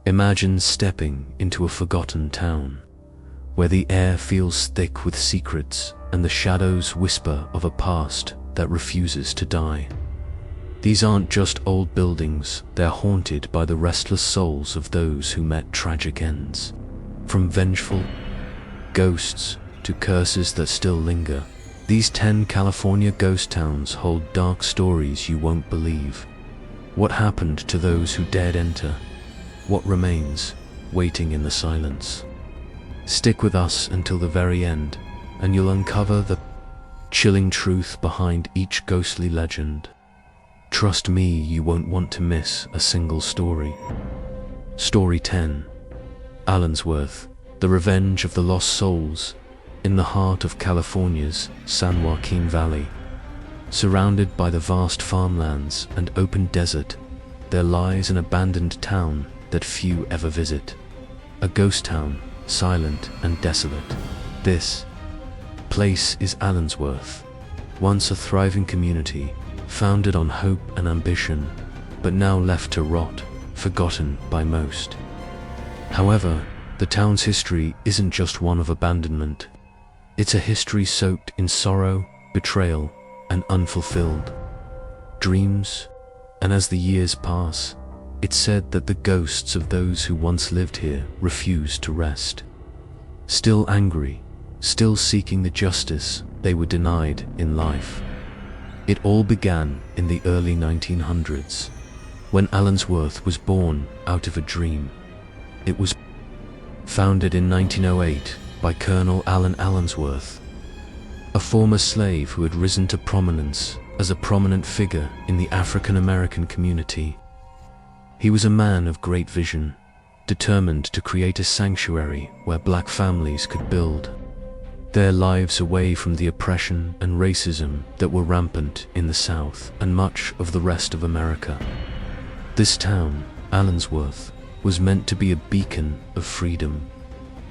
Imagine stepping into a forgotten town, where the air feels thick with secrets and the shadows whisper of a past that refuses to die. These aren't just old buildings, they're haunted by the restless souls of those who met tragic ends. From vengeful ghosts to curses that still linger, these 10 California ghost towns hold dark stories you won't believe. What happened to those who dared enter? What remains, waiting in the silence? Stick with us until the very end, and you'll uncover the chilling truth behind each ghostly legend. Trust me, you won't want to miss a single story. Story 10. Allensworth, the Revenge of the Lost Souls. In the heart of California's San Joaquin Valley, surrounded by the vast farmlands and open desert, there lies an abandoned town that few ever visit. A ghost town, silent and desolate. This place is Allensworth, once a thriving community, founded on hope and ambition, but now left to rot, forgotten by most. However, the town's history isn't just one of abandonment. It's a history soaked in sorrow, betrayal, and unfulfilled dreams. And as the years pass, it's said that the ghosts of those who once lived here refuse to rest. Still angry, still seeking the justice they were denied in life. It all began in the early 1900s, when Allensworth was born out of a dream. It was founded in 1908 by Colonel Allen Allensworth, a former slave who had risen to prominence as a prominent figure in the African American community. He was a man of great vision, determined to create a sanctuary where black families could build their lives away from the oppression and racism that were rampant in the South and much of the rest of America. This town, Allensworth, was meant to be a beacon of freedom,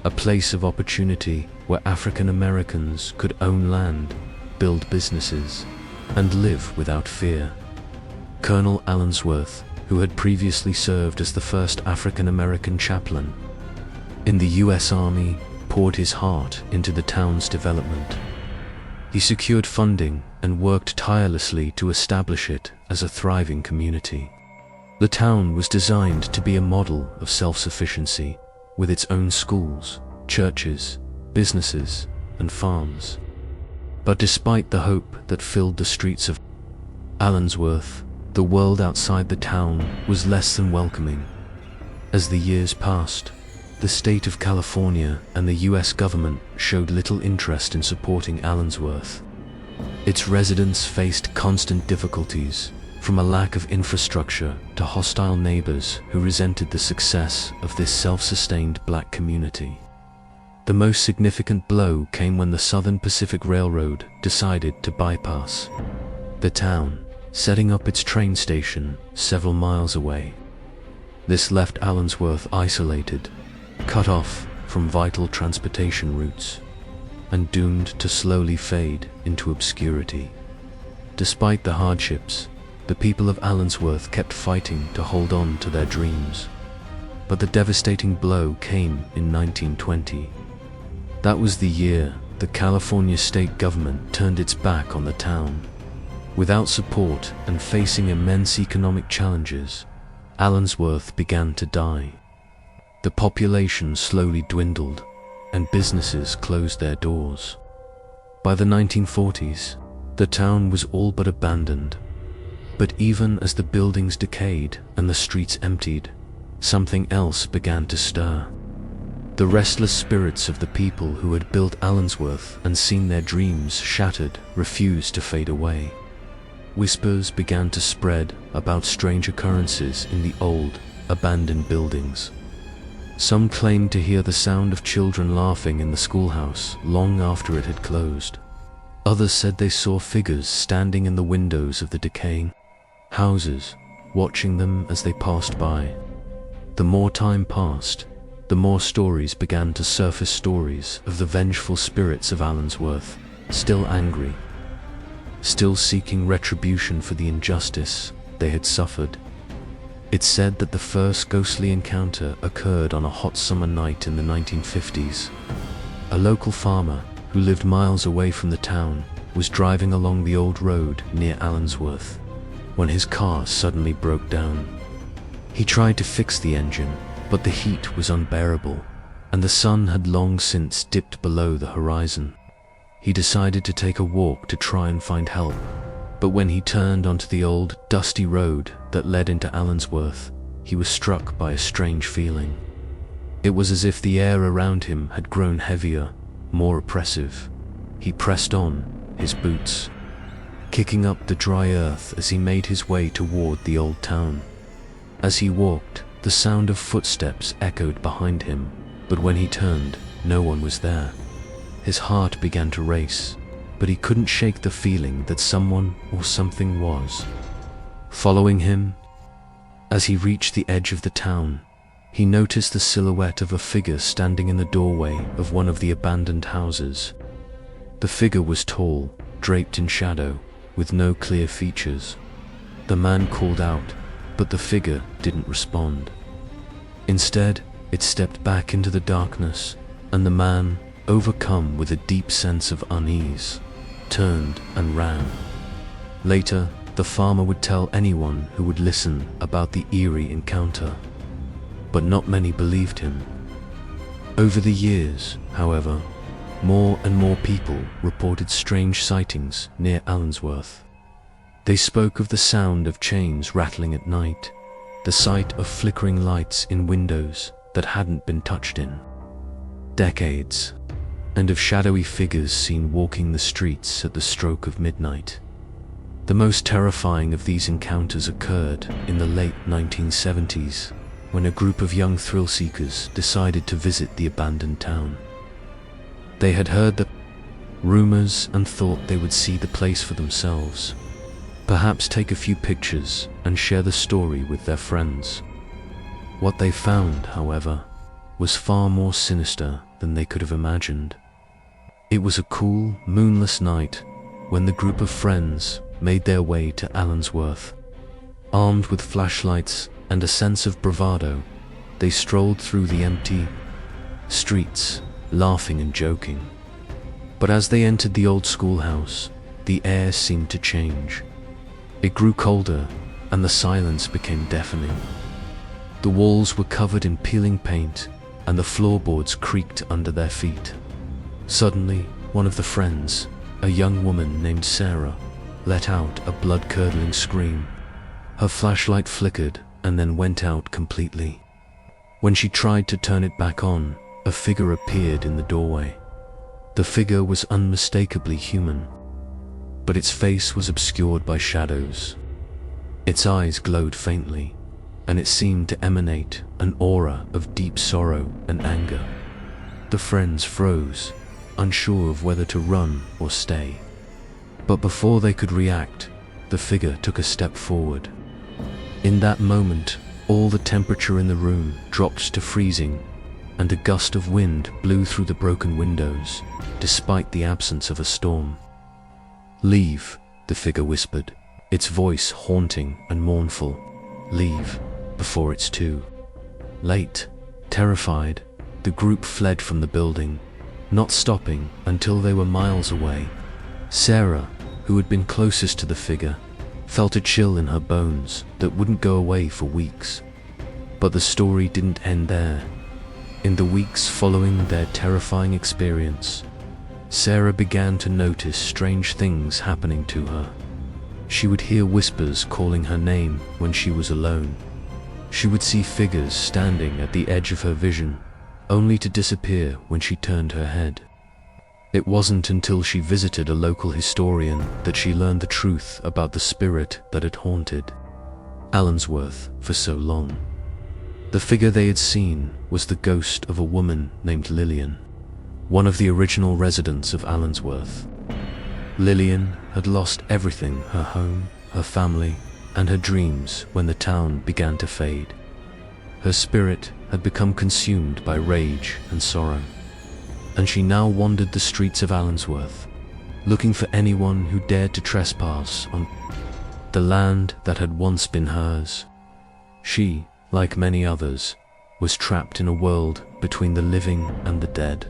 a place of opportunity where African Americans could own land, build businesses, and live without fear. Colonel Allensworth, who had previously served as the first African American chaplain in the U.S. Army, poured his heart into the town's development. He secured funding and worked tirelessly to establish it as a thriving community. The town was designed to be a model of self-sufficiency, with its own schools, churches, businesses, and farms. But despite the hope that filled the streets of Allensworth, the world outside the town was less than welcoming. As the years passed, the state of California and the US government showed little interest in supporting Allensworth. Its residents faced constant difficulties, from a lack of infrastructure to hostile neighbors who resented the success of this self-sustained black community. The most significant blow came when the Southern Pacific Railroad decided to bypass the town, setting up its train station several miles away. This left Allensworth isolated, cut off from vital transportation routes, and doomed to slowly fade into obscurity. Despite the hardships, the people of Allensworth kept fighting to hold on to their dreams. But the devastating blow came in 1920. That was the year the California state government turned its back on the town. Without support and facing immense economic challenges, Allensworth began to die. The population slowly dwindled, and businesses closed their doors. By the 1940s, the town was all but abandoned. But even as the buildings decayed and the streets emptied, something else began to stir. The restless spirits of the people who had built Allensworth and seen their dreams shattered refused to fade away. Whispers began to spread about strange occurrences in the old, abandoned buildings. Some claimed to hear the sound of children laughing in the schoolhouse long after it had closed. Others said they saw figures standing in the windows of the decaying houses, watching them as they passed by. The more time passed, the more stories began to surface, stories of the vengeful spirits of Allensworth, still angry, still seeking retribution for the injustice they had suffered. It's said that the first ghostly encounter occurred on a hot summer night in the 1950s. A local farmer, who lived miles away from the town, was driving along the old road near Allensworth when his car suddenly broke down. He tried to fix the engine, but the heat was unbearable, and the sun had long since dipped below the horizon. He decided to take a walk to try and find help, but when he turned onto the old, dusty road that led into Allensworth, he was struck by a strange feeling. It was as if the air around him had grown heavier, more oppressive. He pressed on, his boots kicking up the dry earth as he made his way toward the old town. As he walked, the sound of footsteps echoed behind him, but when he turned, no one was there. His heart began to race, but he couldn't shake the feeling that someone or something was following him. As he reached the edge of the town, he noticed the silhouette of a figure standing in the doorway of one of the abandoned houses. The figure was tall, draped in shadow, with no clear features. The man called out, but the figure didn't respond. Instead, it stepped back into the darkness, and the man, overcome with a deep sense of unease, turned and ran. Later, the farmer would tell anyone who would listen about the eerie encounter, but not many believed him. Over the years, however, more and more people reported strange sightings near Allensworth. They spoke of the sound of chains rattling at night, the sight of flickering lights in windows that hadn't been touched in decades, and of shadowy figures seen walking the streets at the stroke of midnight. The most terrifying of these encounters occurred in the late 1970s, when a group of young thrill-seekers decided to visit the abandoned town. They had heard the rumors and thought they would see the place for themselves, perhaps take a few pictures and share the story with their friends. What they found, however, was far more sinister than they could have imagined. It was a cool, moonless night when the group of friends made their way to Allensworth. Armed with flashlights and a sense of bravado, they strolled through the empty streets, laughing and joking. But as they entered the old schoolhouse, the air seemed to change. It grew colder, and the silence became deafening. The walls were covered in peeling paint, and the floorboards creaked under their feet. Suddenly, one of the friends, a young woman named Sarah, let out a blood-curdling scream. Her flashlight flickered and then went out completely. When she tried to turn it back on, a figure appeared in the doorway. The figure was unmistakably human, but its face was obscured by shadows. Its eyes glowed faintly, and it seemed to emanate an aura of deep sorrow and anger. The friends froze, unsure of whether to run or stay. But before they could react, the figure took a step forward. In that moment, all the temperature in the room dropped to freezing, and a gust of wind blew through the broken windows, despite the absence of a storm. "Leave," the figure whispered, its voice haunting and mournful. "Leave, before it's too late." Terrified, the group fled from the building, not stopping until they were miles away. Sarah, who had been closest to the figure, felt a chill in her bones that wouldn't go away for weeks. But the story didn't end there. In the weeks following their terrifying experience, Sarah began to notice strange things happening to her. She would hear whispers calling her name when she was alone. She would see figures standing at the edge of her vision, only to disappear when she turned her head. It wasn't until she visited a local historian that she learned the truth about the spirit that had haunted Allensworth for so long. The figure they had seen was the ghost of a woman named Lillian, one of the original residents of Allensworth. Lillian had lost everything: her home, her family, and her dreams when the town began to fade. Her spirit had become consumed by rage and sorrow, and she now wandered the streets of Allensworth, looking for anyone who dared to trespass on the land that had once been hers. She, like many others, was trapped in a world between the living and the dead,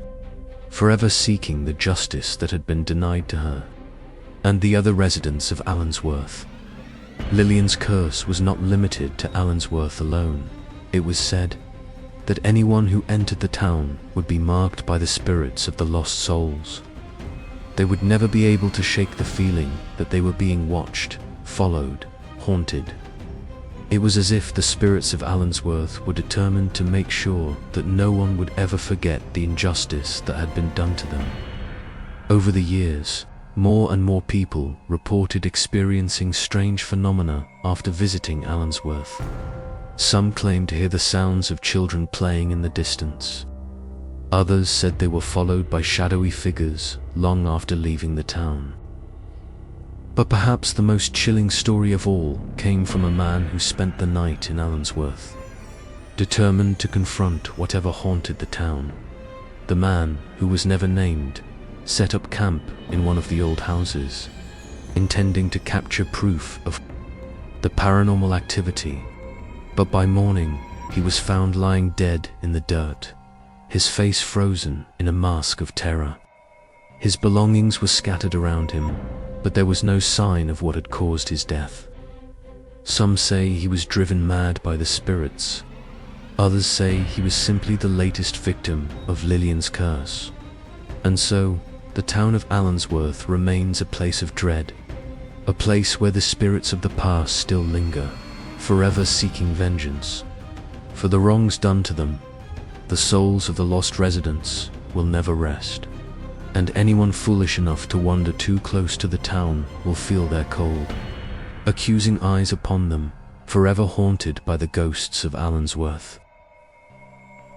forever seeking the justice that had been denied to her and the other residents of Allensworth. Lillian's curse was not limited to Allensworth alone. It was said that anyone who entered the town would be marked by the spirits of the lost souls. They would never be able to shake the feeling that they were being watched, followed, haunted. It was as if the spirits of Allensworth were determined to make sure that no one would ever forget the injustice that had been done to them. Over the years, more and more people reported experiencing strange phenomena after visiting Allensworth. Some claimed to hear the sounds of children playing in the distance. Others said they were followed by shadowy figures long after leaving the town. But perhaps the most chilling story of all came from a man who spent the night in Allensworth. Determined to confront whatever haunted the town, the man, who was never named, set up camp in one of the old houses, intending to capture proof of the paranormal activity. But by morning, he was found lying dead in the dirt, his face frozen in a mask of terror. His belongings were scattered around him, but there was no sign of what had caused his death. Some say he was driven mad by the spirits. Others say he was simply the latest victim of Lillian's curse. And so, the town of Allensworth remains a place of dread, a place where the spirits of the past still linger, forever seeking vengeance. For the wrongs done to them, the souls of the lost residents will never rest, and anyone foolish enough to wander too close to the town will feel their cold, accusing eyes upon them, forever haunted by the ghosts of Allensworth.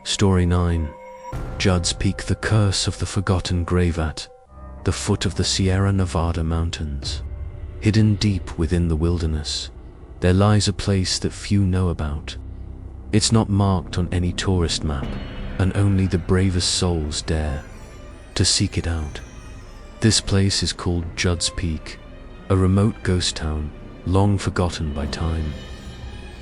Story 9. Judd's Peak. The curse of the forgotten grave. At the foot of the Sierra Nevada mountains, hidden deep within the wilderness, there lies a place that few know about. It's not marked on any tourist map, and only the bravest souls dare to seek it out. This place is called Judd's Peak, a remote ghost town, long forgotten by time.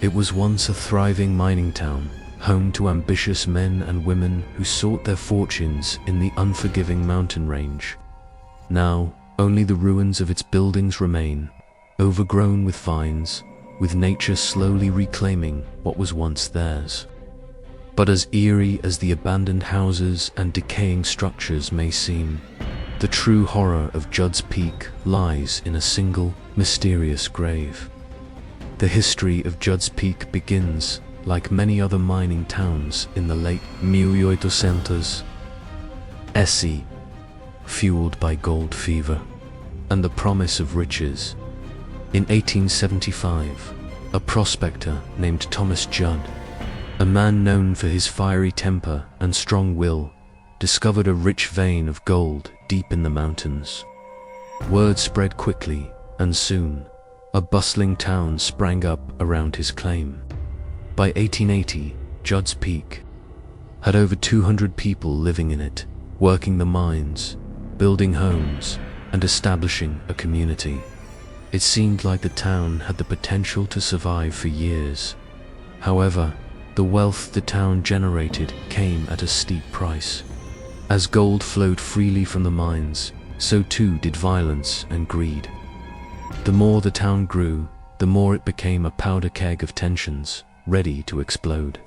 It was once a thriving mining town, home to ambitious men and women who sought their fortunes in the unforgiving mountain range. Now, only the ruins of its buildings remain, overgrown with vines, with nature slowly reclaiming what was once theirs. But as eerie as the abandoned houses and decaying structures may seem, the true horror of Judd's Peak lies in a single, mysterious grave. The history of Judd's Peak begins, like many other mining towns, in the late 1800s, fueled by gold fever and the promise of riches. In 1875, a prospector named Thomas Judd, a man known for his fiery temper and strong will, discovered a rich vein of gold deep in the mountains. Word spread quickly, and soon, a bustling town sprang up around his claim. By 1880, Judd's Peak had over 200 people living in it, working the mines, building homes, and establishing a community. It seemed like the town had the potential to survive for years. However, the wealth the town generated came at a steep price. As gold flowed freely from the mines, so too did violence and greed. The more the town grew, the more it became a powder keg of tensions, ready to explode.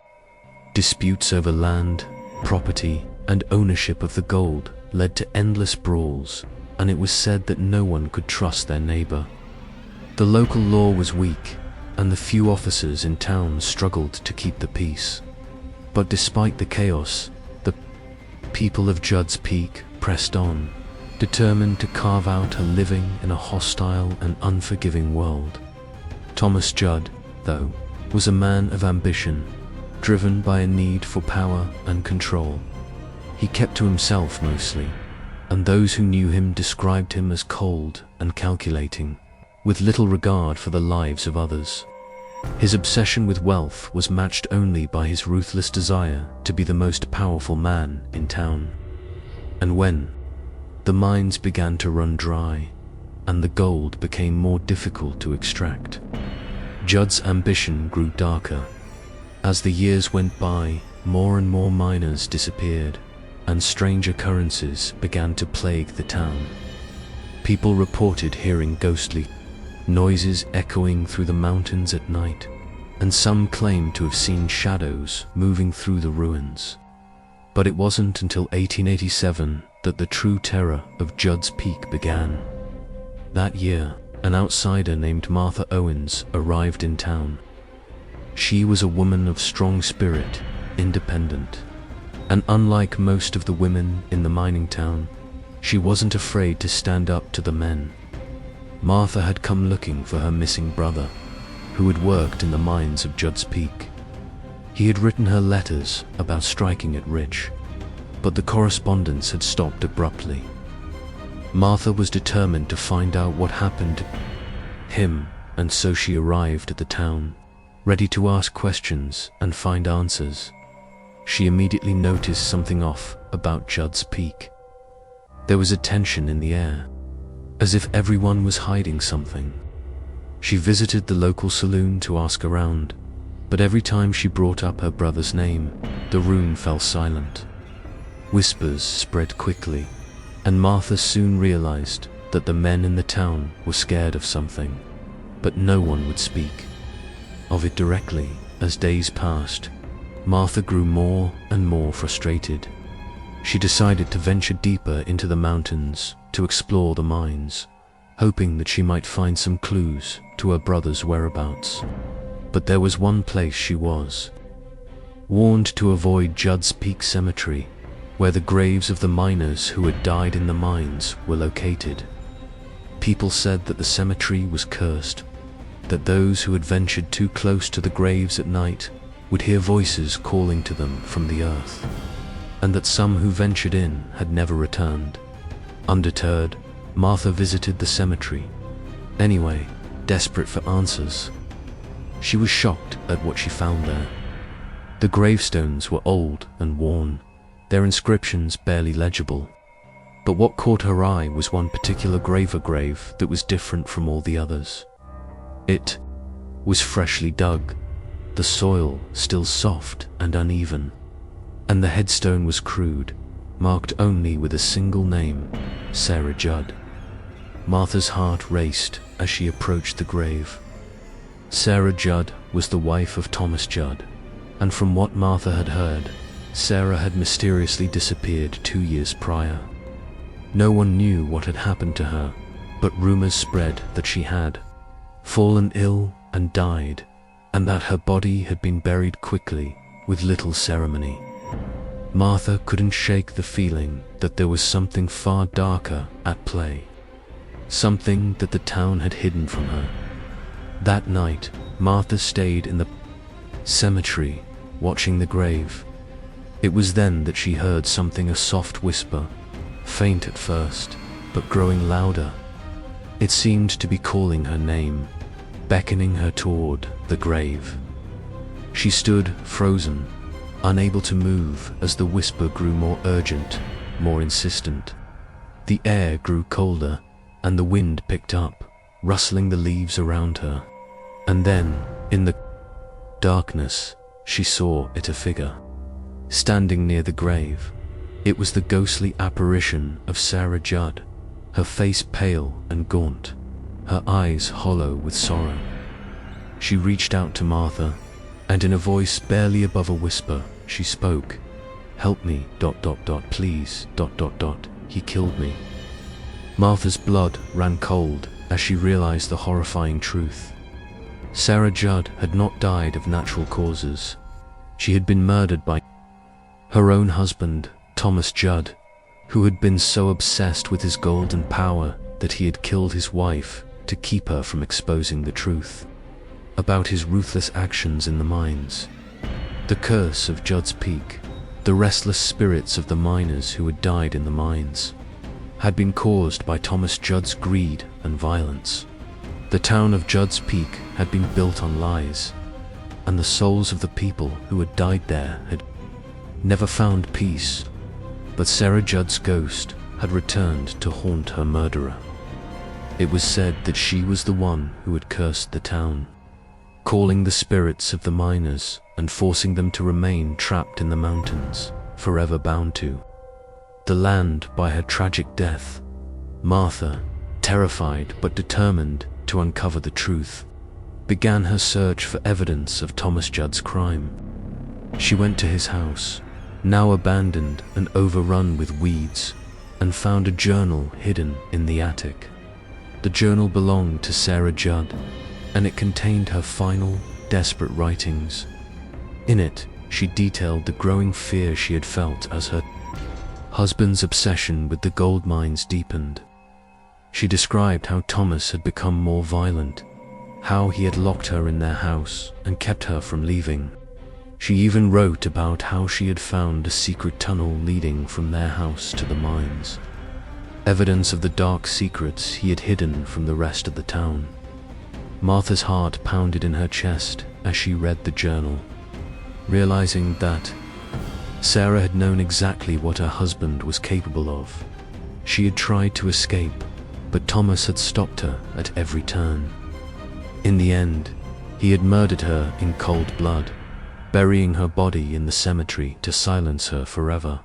Disputes over land, property, and ownership of the gold led to endless brawls, and it was said that no one could trust their neighbor. The local law was weak, and the few officers in town struggled to keep the peace. But despite the chaos, the people of Judd's Peak pressed on, determined to carve out a living in a hostile and unforgiving world. Thomas Judd, though, was a man of ambition, driven by a need for power and control. He kept to himself mostly, and those who knew him described him as cold and calculating, with little regard for the lives of others. His obsession with wealth was matched only by his ruthless desire to be the most powerful man in town. And when the mines began to run dry, and the gold became more difficult to extract, Judd's ambition grew darker, As the years went by, more and more miners disappeared, and strange occurrences began to plague the town. People reported hearing ghostly noises echoing through the mountains at night, and some claimed to have seen shadows moving through the ruins. But it wasn't until 1887 that the true terror of Judd's Peak began. That year, an outsider named Martha Owens arrived in town. She was a woman of strong spirit, independent, and unlike most of the women in the mining town, she wasn't afraid to stand up to the men. Martha had come looking for her missing brother, who had worked in the mines of Judd's Peak. He had written her letters about striking it rich, but the correspondence had stopped abruptly. Martha was determined to find out what happened to him, and so she arrived at the town, ready to ask questions and find answers. She immediately noticed something off about Judd's Peak. There was a tension in the air, as if everyone was hiding something. She visited the local saloon to ask around, but every time she brought up her brother's name, the room fell silent. Whispers spread quickly, and Martha soon realized that the men in the town were scared of something, but no one would speak of it directly. As days passed, Martha grew more and more frustrated. She decided to venture deeper into the mountains to explore the mines, hoping that she might find some clues to her brother's whereabouts. But there was one place she was warned to avoid: Judd's Peak Cemetery, where the graves of the miners who had died in the mines were located. People said that the cemetery was cursed, that those who had ventured too close to the graves at night would hear voices calling to them from the earth, and that some who ventured in had never returned. Undeterred, Martha visited the cemetery anyway, desperate for answers. She was shocked at what she found there. The gravestones were old and worn, their inscriptions barely legible. But what caught her eye was one particular grave that was different from all the others. It was freshly dug, the soil still soft and uneven, and the headstone was crude, marked only with a single name: Sarah Judd. Martha's heart raced as she approached the grave. Sarah Judd was the wife of Thomas Judd, and from what Martha had heard, Sarah had mysteriously disappeared 2 years prior. No one knew what had happened to her, but rumors spread that she had fallen ill and died, and that her body had been buried quickly with little ceremony. Martha couldn't shake the feeling that there was something far darker at play, something that the town had hidden from her. That night, Martha stayed in the cemetery, watching the grave. It was then that she heard something, a soft whisper, faint at first, but growing louder. It seemed to be calling her name, beckoning her toward the grave. She stood frozen, unable to move as the whisper grew more urgent, more insistent. The air grew colder, and the wind picked up, rustling the leaves around her. And then, in the darkness, she saw it, a figure standing near the grave. It was the ghostly apparition of Sarah Judd, her face pale and gaunt, her eyes hollow with sorrow. She reached out to Martha, and in a voice barely above a whisper, she spoke. "Help me, please, he killed me." Martha's blood ran cold as she realized the horrifying truth. Sarah Judd had not died of natural causes. She had been murdered by her own husband, Thomas Judd, who had been so obsessed with his gold and power that he had killed his wife to keep her from exposing the truth about his ruthless actions in the mines. The curse of Judd's Peak, the restless spirits of the miners who had died in the mines, had been caused by Thomas Judd's greed and violence. The town of Judd's Peak had been built on lies, and the souls of the people who had died there had never found peace. But Sarah Judd's ghost had returned to haunt her murderer. It was said that she was the one who had cursed the town. calling the spirits of the miners and forcing them to remain trapped in the mountains, forever bound to the land by her tragic death. Martha, terrified but determined to uncover the truth, began her search for evidence of Thomas Judd's crime. She went to his house, now abandoned and overrun with weeds, and found a journal hidden in the attic. The journal belonged to Sarah Judd, and it contained her final, desperate writings. In it, she detailed the growing fear she had felt as her husband's obsession with the gold mines deepened. She described how Thomas had become more violent, how he had locked her in their house and kept her from leaving. She even wrote about how she had found a secret tunnel leading from their house to the mines, evidence of the dark secrets he had hidden from the rest of the town. Martha's heart pounded in her chest as she read the journal, realizing that Sarah had known exactly what her husband was capable of. She had tried to escape, but Thomas had stopped her at every turn. In the end, he had murdered her in cold blood, burying her body in the cemetery to silence her forever.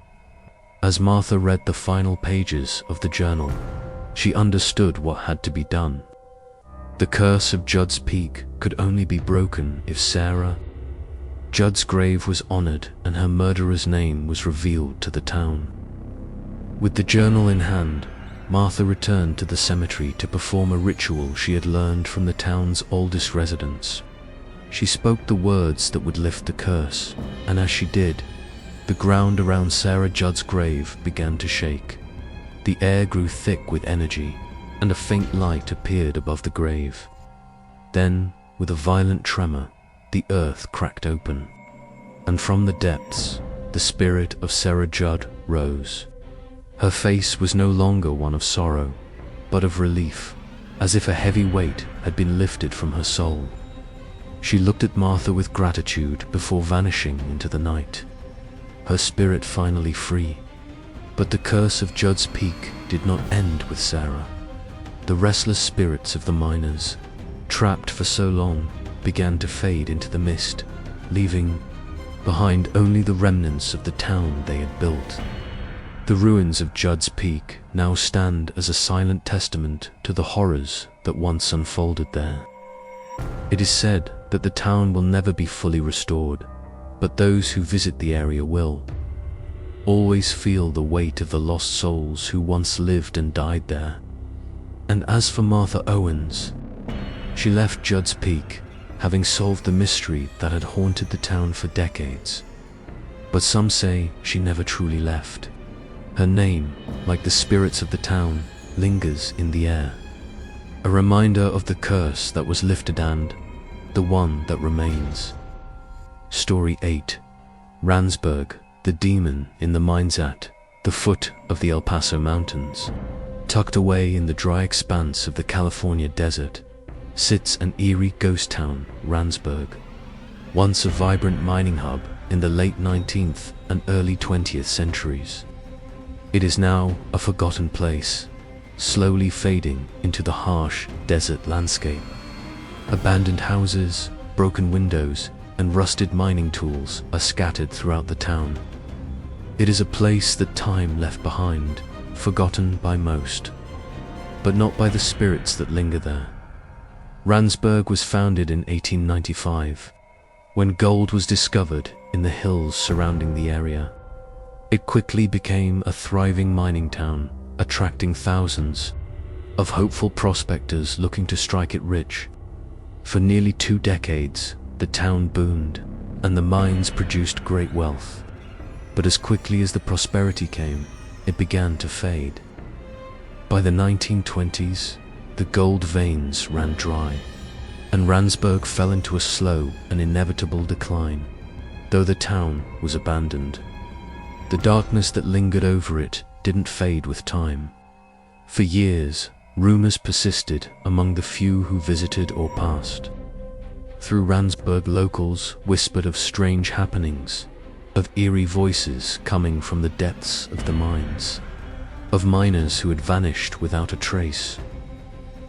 As Martha read the final pages of the journal, she understood what had to be done. The curse of Judd's Peak could only be broken if Sarah Judd's grave was honored and her murderer's name was revealed to the town. With the journal in hand, Martha returned to the cemetery to perform a ritual she had learned from the town's oldest residents. She spoke the words that would lift the curse, and as she did, the ground around Sarah Judd's grave began to shake. The air grew thick with energy, and a faint light appeared above the grave. Then, with a violent tremor, the earth cracked open, and from the depths, the spirit of Sarah Judd rose. Her face was no longer one of sorrow, but of relief, as if a heavy weight had been lifted from her soul. She looked at Martha with gratitude before vanishing into the night, her spirit finally free. But the curse of Judd's Peak did not end with Sarah. The restless spirits of the miners, trapped for so long, began to fade into the mist, leaving behind only the remnants of the town they had built. The ruins of Judd's Peak now stand as a silent testament to the horrors that once unfolded there. It is said that the town will never be fully restored, but those who visit the area will always feel the weight of the lost souls who once lived and died there. And as for Martha Owens, she left Judd's Peak, having solved the mystery that had haunted the town for decades. But some say she never truly left. Her name, like the spirits of the town, lingers in the air, a reminder of the curse that was lifted and the one that remains. Story 8. Randsburg, the demon in the mines. At the foot of the El Paso Mountains, tucked away in the dry expanse of the California desert, sits an eerie ghost town, Randsburg. Once a vibrant mining hub in the late 19th and early 20th centuries, it is now a forgotten place, slowly fading into the harsh desert landscape. Abandoned houses, broken windows, and rusted mining tools are scattered throughout the town. It is a place that time left behind, forgotten by most, but not by the spirits that linger there. Randsburg was founded in 1895, when gold was discovered in the hills surrounding the area. It quickly became a thriving mining town, attracting thousands of hopeful prospectors looking to strike it rich. For nearly 2 decades, the town boomed, and the mines produced great wealth. But as quickly as the prosperity came, it began to fade. By the 1920s, the gold veins ran dry, and Randsburg fell into a slow and inevitable decline, though the town was abandoned. The darkness that lingered over it didn't fade with time. For years, rumors persisted among the few who visited or passed. Through Randsburg, locals whispered of strange happenings, of eerie voices coming from the depths of the mines, of miners who had vanished without a trace.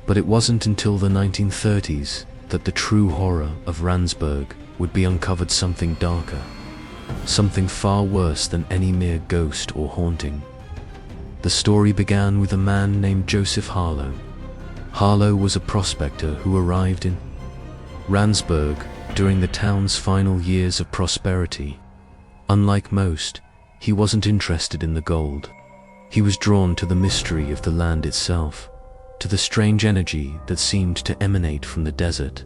But it wasn't until the 1930s that the true horror of Randsburg would be uncovered something darker, something far worse than any mere ghost or haunting. The story began with a man named Joseph Harlow. Harlow was a prospector who arrived in Randsburg during the town's final years of prosperity. Unlike most, he wasn't interested in the gold. He was drawn to the mystery of the land itself, to the strange energy that seemed to emanate from the desert.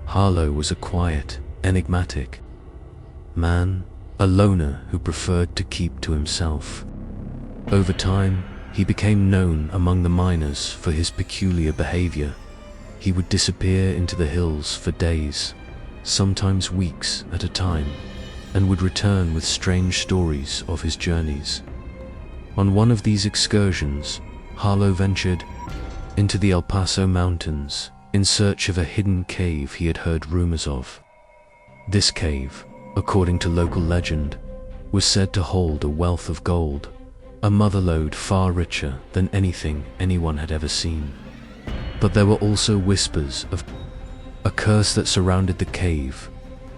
Harlow was a quiet, enigmatic man, a loner who preferred to keep to himself. Over time, he became known among the miners for his peculiar behavior. He would disappear into the hills for days, sometimes weeks at a time, and would return with strange stories of his journeys. On one of these excursions, Harlow ventured into the El Paso Mountains in search of a hidden cave he had heard rumors of. This cave, according to local legend, was said to hold a wealth of gold, a motherlode far richer than anything anyone had ever seen. But there were also whispers of a curse that surrounded the cave,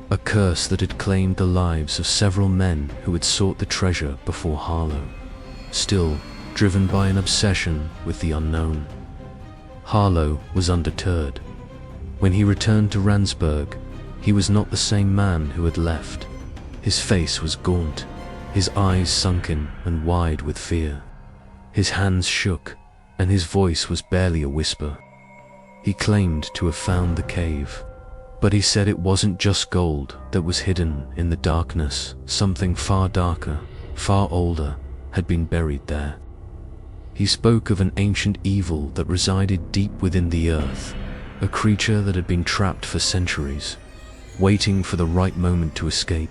a curse that had claimed the lives of several men who had sought the treasure before Harlow. Still, driven by an obsession with the unknown, Harlow was undeterred. When he returned to Randsburg, he was not the same man who had left. His face was gaunt, his eyes sunken and wide with fear. His hands shook, and his voice was barely a whisper. He claimed to have found the cave, but he said it wasn't just gold that was hidden in the darkness. Something far darker, far older, had been buried there. He spoke of an ancient evil that resided deep within the earth, a creature that had been trapped for centuries, waiting for the right moment to escape.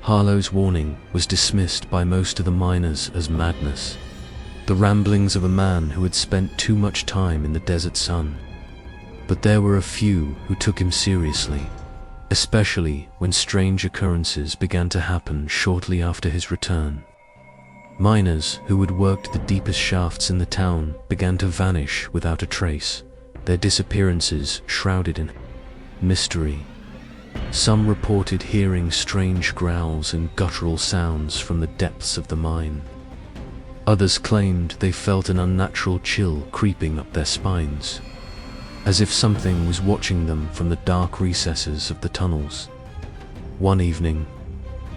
Harlow's warning was dismissed by most of the miners as madness, the ramblings of a man who had spent too much time in the desert sun. But there were a few who took him seriously, especially when strange occurrences began to happen shortly after his return. Miners who had worked the deepest shafts in the town began to vanish without a trace, their disappearances shrouded in mystery. Some reported hearing strange growls and guttural sounds from the depths of the mine. Others claimed they felt an unnatural chill creeping up their spines, as if something was watching them from the dark recesses of the tunnels. One evening,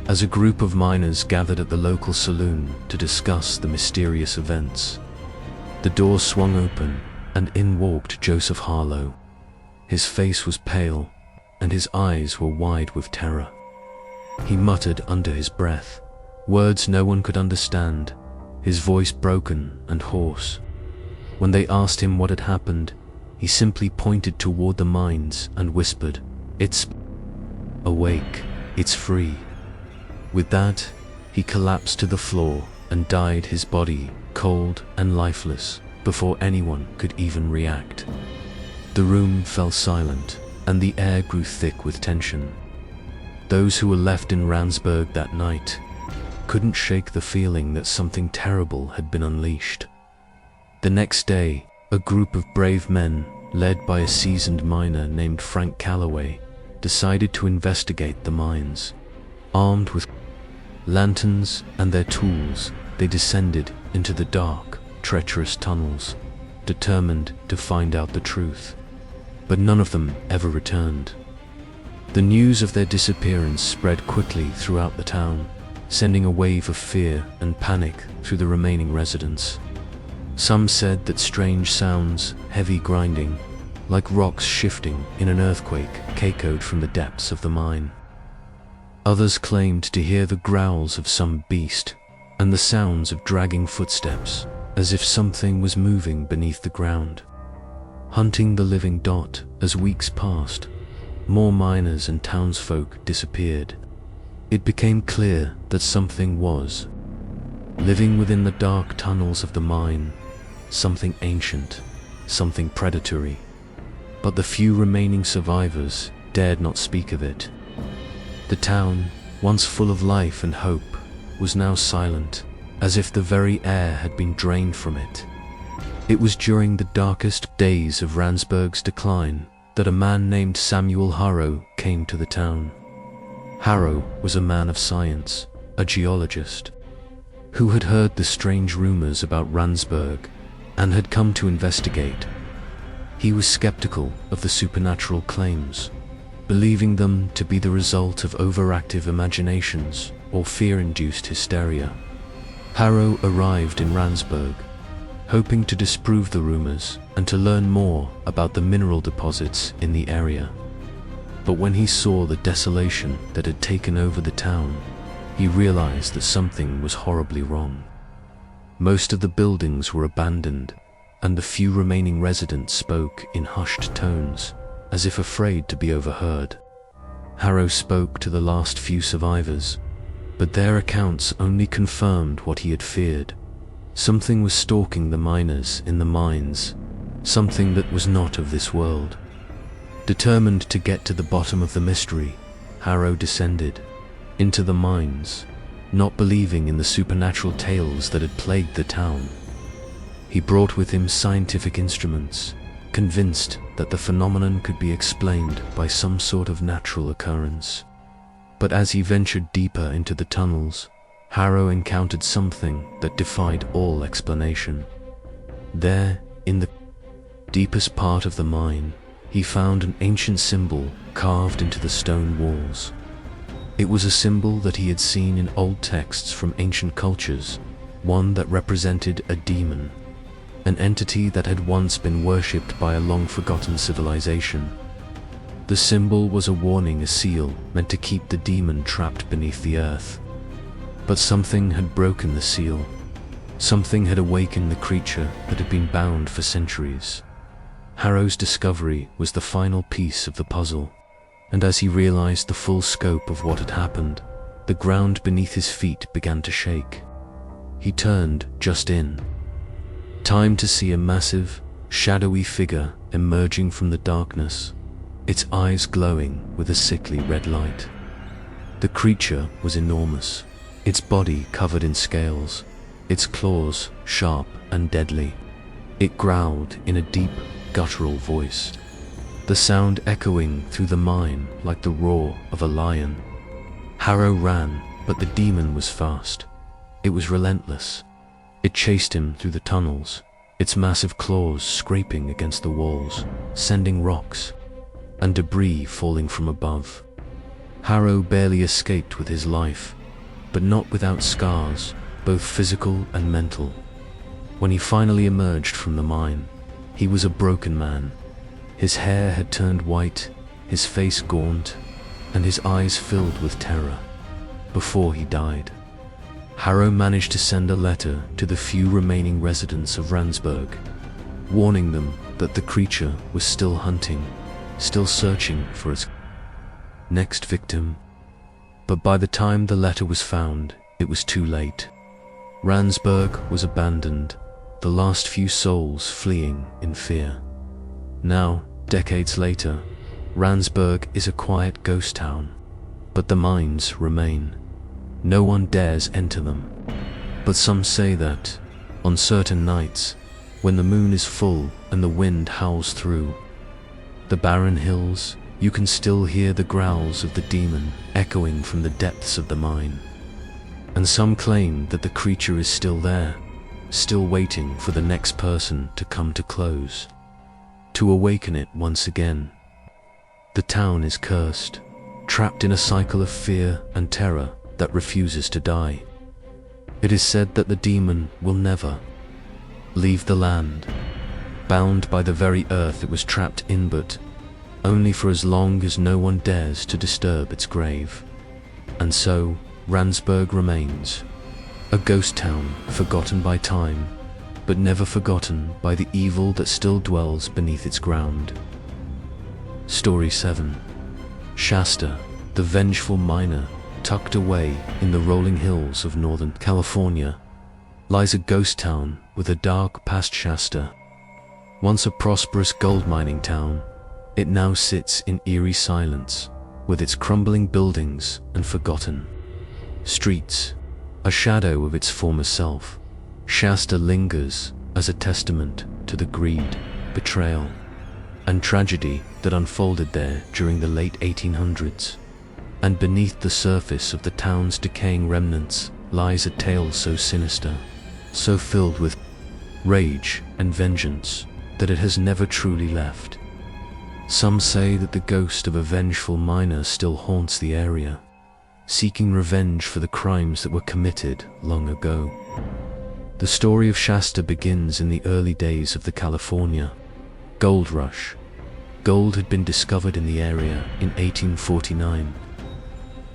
as a group of miners gathered at the local saloon to discuss the mysterious events, the door swung open and in walked Joseph Harlow. His face was pale and his eyes were wide with terror. He muttered under his breath, words no one could understand, his voice broken and hoarse. When they asked him what had happened, he simply pointed toward the mines and whispered, "It's awake, it's free." With that, he collapsed to the floor and died, his body cold and lifeless, before anyone could even react. The room fell silent, and the air grew thick with tension. Those who were left in Randsburg that night couldn't shake the feeling that something terrible had been unleashed. The next day, a group of brave men, led by a seasoned miner named Frank Calloway, decided to investigate the mines. Armed with lanterns and their tools, they descended into the dark, treacherous tunnels, determined to find out the truth. But none of them ever returned. The news of their disappearance spread quickly throughout the town, sending a wave of fear and panic through the remaining residents. Some said that strange sounds, heavy grinding, like rocks shifting in an earthquake, echoed from the depths of the mine. Others claimed to hear the growls of some beast and the sounds of dragging footsteps, as if something was moving beneath the ground. Hunting the living dot, as weeks passed, more miners and townsfolk disappeared. It became clear that something was living within the dark tunnels of the mine, something ancient, something predatory. But the few remaining survivors dared not speak of it. The town, once full of life and hope, was now silent, as if the very air had been drained from it. It was during the darkest days of Randsburg's decline that a man named Samuel Harrow came to the town. Harrow was a man of science, a geologist, who had heard the strange rumors about Randsburg and had come to investigate. He was skeptical of the supernatural claims, believing them to be the result of overactive imaginations or fear-induced hysteria. Harrow arrived in Randsburg, hoping to disprove the rumors and to learn more about the mineral deposits in the area. But when he saw the desolation that had taken over the town, he realized that something was horribly wrong. Most of the buildings were abandoned, and the few remaining residents spoke in hushed tones, as if afraid to be overheard. Harrow spoke to the last few survivors, but their accounts only confirmed what he had feared. Something was stalking the miners in the mines, something that was not of this world. Determined to get to the bottom of the mystery, Harrow descended into the mines, not believing in the supernatural tales that had plagued the town. He brought with him scientific instruments, convinced that the phenomenon could be explained by some sort of natural occurrence. But as he ventured deeper into the tunnels, Harrow encountered something that defied all explanation. There, in the deepest part of the mine, he found an ancient symbol carved into the stone walls. It was a symbol that he had seen in old texts from ancient cultures, one that represented a demon, an entity that had once been worshipped by a long-forgotten civilization. The symbol was a warning, a seal meant to keep the demon trapped beneath the earth. But something had broken the seal. Something had awakened the creature that had been bound for centuries. Harrow's discovery was the final piece of the puzzle, and as he realized the full scope of what had happened, the ground beneath his feet began to shake. He turned just in time to see a massive, shadowy figure emerging from the darkness, its eyes glowing with a sickly red light. The creature was enormous, its body covered in scales, its claws sharp and deadly. It growled in a deep, guttural voice, the sound echoing through the mine like the roar of a lion. Harrow ran, but the demon was fast. It was relentless. It chased him through the tunnels, its massive claws scraping against the walls, sending rocks and debris falling from above. Harrow barely escaped with his life, but not without scars, both physical and mental. When he finally emerged from the mine, he was a broken man. His hair had turned white, his face gaunt, and his eyes filled with terror. Before he died, Harrow managed to send a letter to the few remaining residents of Randsburg, warning them that the creature was still hunting, still searching for its next victim. But by the time the letter was found, it was too late. Randsburg was abandoned, the last few souls fleeing in fear. Now, decades later, Randsburg is a quiet ghost town, but the mines remain. No one dares enter them. But some say that, on certain nights, when the moon is full and the wind howls through the barren hills, you can still hear the growls of the demon echoing from the depths of the mine. And some claim that the creature is still there, still waiting for the next person to come to close, to awaken it once again. The town is cursed, trapped in a cycle of fear and terror that refuses to die. It is said that the demon will never leave the land, bound by the very earth it was trapped in, but only for as long as no one dares to disturb its grave. And so, Randsburg remains, a ghost town forgotten by time, but never forgotten by the evil that still dwells beneath its ground. Story 7. Shasta, the vengeful miner. Tucked away in the rolling hills of Northern California lies a ghost town with a dark past. Shasta, once a prosperous gold mining town, it now sits in eerie silence, with its crumbling buildings and forgotten streets, a shadow of its former self. Shasta lingers as a testament to the greed, betrayal, and tragedy that unfolded there during the late 1800s. And beneath the surface of the town's decaying remnants lies a tale so sinister, so filled with rage and vengeance, that it has never truly left. Some say that the ghost of a vengeful miner still haunts the area, seeking revenge for the crimes that were committed long ago. The story of Shasta begins in the early days of the California gold rush. Gold had been discovered in the area in 1849,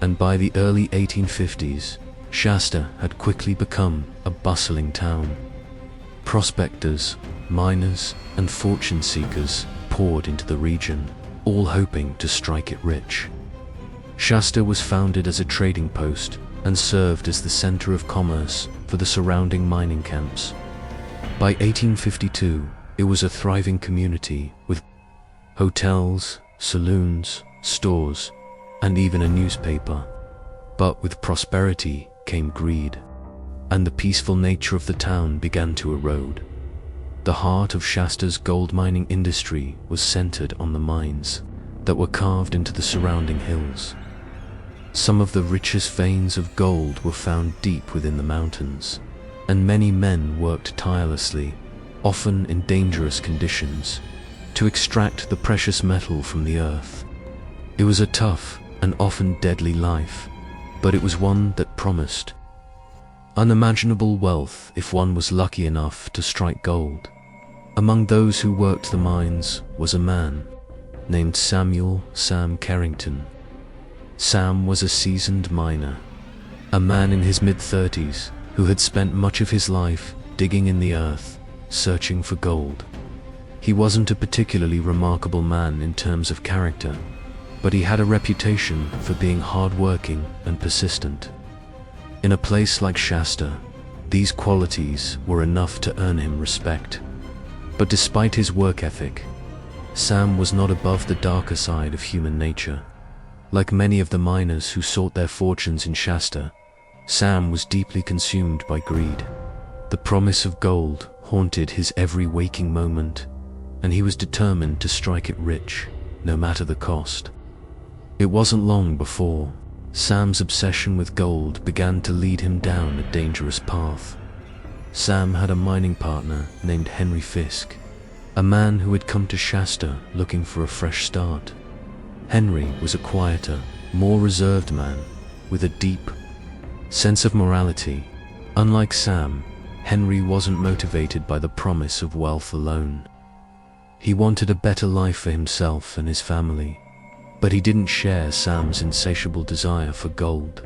and by the early 1850s, Shasta had quickly become a bustling town. Prospectors, miners, and fortune seekers poured into the region, all hoping to strike it rich. Shasta was founded as a trading post and served as the center of commerce for the surrounding mining camps. By 1852, it was a thriving community with hotels, saloons, stores, and even a newspaper. But with prosperity came greed, and the peaceful nature of the town began to erode. The heart of Shasta's gold mining industry was centered on the mines that were carved into the surrounding hills. Some of the richest veins of gold were found deep within the mountains, and many men worked tirelessly, often in dangerous conditions, to extract the precious metal from the earth. It was a tough and often deadly life, but it was one that promised unimaginable wealth if one was lucky enough to strike gold. Among those who worked the mines was a man named Sam Carrington. Sam was a seasoned miner, a man in his mid-30s who had spent much of his life digging in the earth, searching for gold. He wasn't a particularly remarkable man in terms of character, but he had a reputation for being hard-working and persistent. In a place like Shasta, these qualities were enough to earn him respect. But despite his work ethic, Sam was not above the darker side of human nature. Like many of the miners who sought their fortunes in Shasta, Sam was deeply consumed by greed. The promise of gold haunted his every waking moment, and he was determined to strike it rich, no matter the cost. It wasn't long before Sam's obsession with gold began to lead him down a dangerous path. Sam had a mining partner named Henry Fisk, a man who had come to Shasta looking for a fresh start. Henry was a quieter, more reserved man with a deep sense of morality. Unlike Sam, Henry wasn't motivated by the promise of wealth alone. He wanted a better life for himself and his family, but he didn't share Sam's insatiable desire for gold.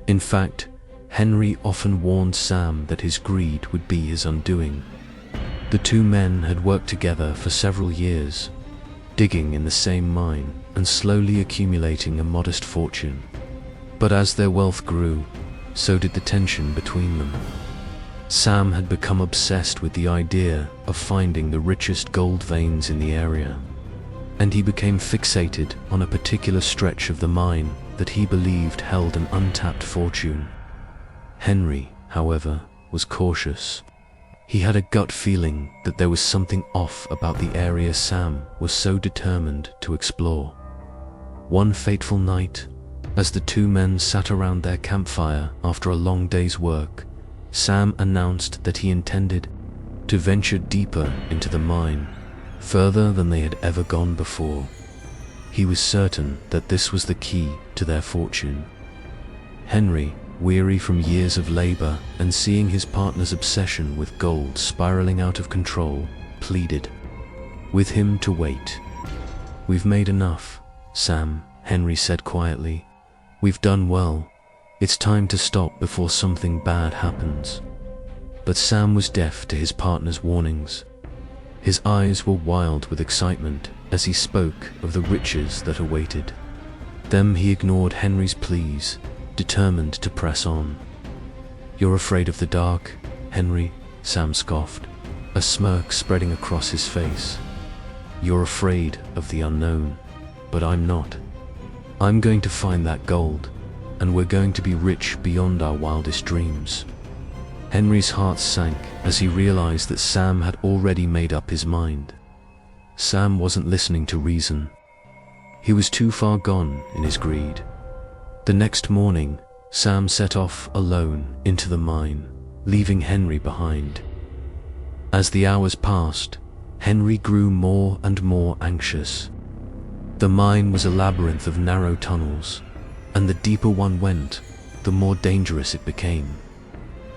In fact, Henry often warned Sam that his greed would be his undoing. The two men had worked together for several years, digging in the same mine and slowly accumulating a modest fortune. But as their wealth grew, so did the tension between them. Sam had become obsessed with the idea of finding the richest gold veins in the area, and he became fixated on a particular stretch of the mine that he believed held an untapped fortune. Henry, however, was cautious. He had a gut feeling that there was something off about the area Sam was so determined to explore. One fateful night, as the two men sat around their campfire after a long day's work, Sam announced that he intended to venture deeper into the mine, further than they had ever gone before. He was certain that this was the key to their fortune. Henry, weary from years of labor and seeing his partner's obsession with gold spiraling out of control, pleaded with him to wait. "We've made enough, Sam," Henry said quietly. "We've done well. It's time to stop before something bad happens." But Sam was deaf to his partner's warnings. His eyes were wild with excitement as he spoke of the riches that awaited them. He ignored Henry's pleas, determined to press on. "You're afraid of the dark, Henry," Sam scoffed, a smirk spreading across his face. "You're afraid of the unknown, but I'm not. I'm going to find that gold, and we're going to be rich beyond our wildest dreams." Henry's heart sank as he realized that Sam had already made up his mind. Sam wasn't listening to reason. He was too far gone in his greed. The next morning, Sam set off alone into the mine, leaving Henry behind. As the hours passed, Henry grew more and more anxious. The mine was a labyrinth of narrow tunnels, and the deeper one went, the more dangerous it became.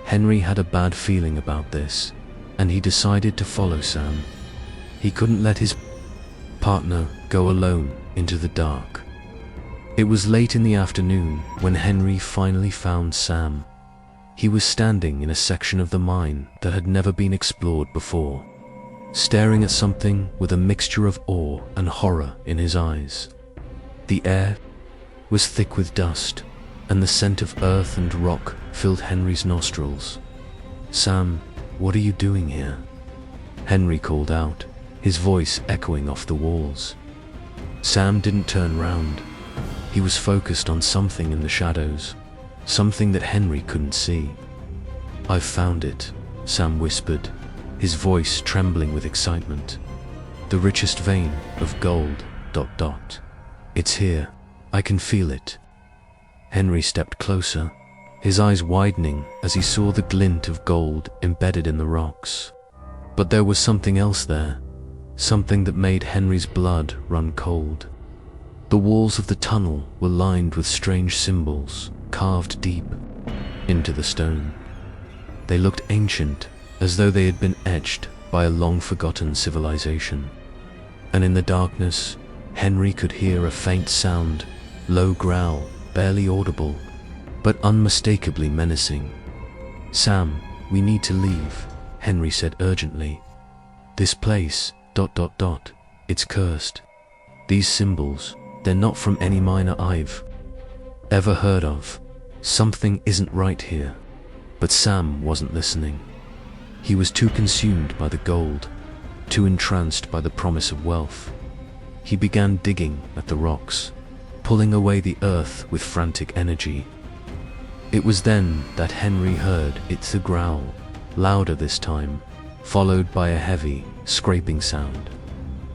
Henry had a bad feeling about this, and he decided to follow Sam. He couldn't let his partner go alone into the dark. It was late in the afternoon when Henry finally found Sam. He was standing in a section of the mine that had never been explored before, staring at something with a mixture of awe and horror in his eyes. The air was thick with dust, and the scent of earth and rock filled Henry's nostrils. "Sam, what are you doing here?" Henry called out, his voice echoing off the walls. Sam didn't turn round. He was focused on something in the shadows, something that Henry couldn't see. "I've found it," Sam whispered, his voice trembling with excitement. "The richest vein of gold, ... It's here. I can feel it." Henry stepped closer, his eyes widening as he saw the glint of gold embedded in the rocks. But there was something else there, something that made Henry's blood run cold. The walls of the tunnel were lined with strange symbols, carved deep into the stone. They looked ancient, as though they had been etched by a long-forgotten civilization. And in the darkness, Henry could hear a faint sound, low growl, barely audible, but unmistakably menacing. "Sam, we need to leave," Henry said urgently. "This place, ... it's cursed. These symbols, they're not from any miner I've ever heard of. Something isn't right here." But Sam wasn't listening. He was too consumed by the gold, too entranced by the promise of wealth. He began digging at the rocks, pulling away the earth with frantic energy. It was then that Henry heard it growl, louder this time, followed by a heavy, scraping sound,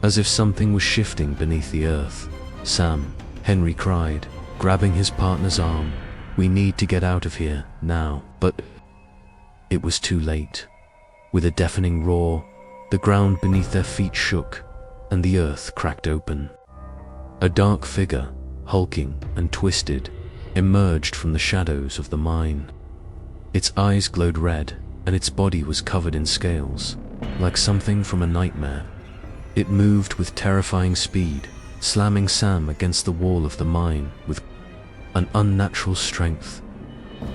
as if something was shifting beneath the earth. "Sam," Henry cried, grabbing his partner's arm, "we need to get out of here, now." But it was too late. With a deafening roar, the ground beneath their feet shook, and the earth cracked open. A dark figure, hulking and twisted, emerged from the shadows of the mine. Its eyes glowed red, and its body was covered in scales, like something from a nightmare. It moved with terrifying speed, slamming Sam against the wall of the mine with an unnatural strength.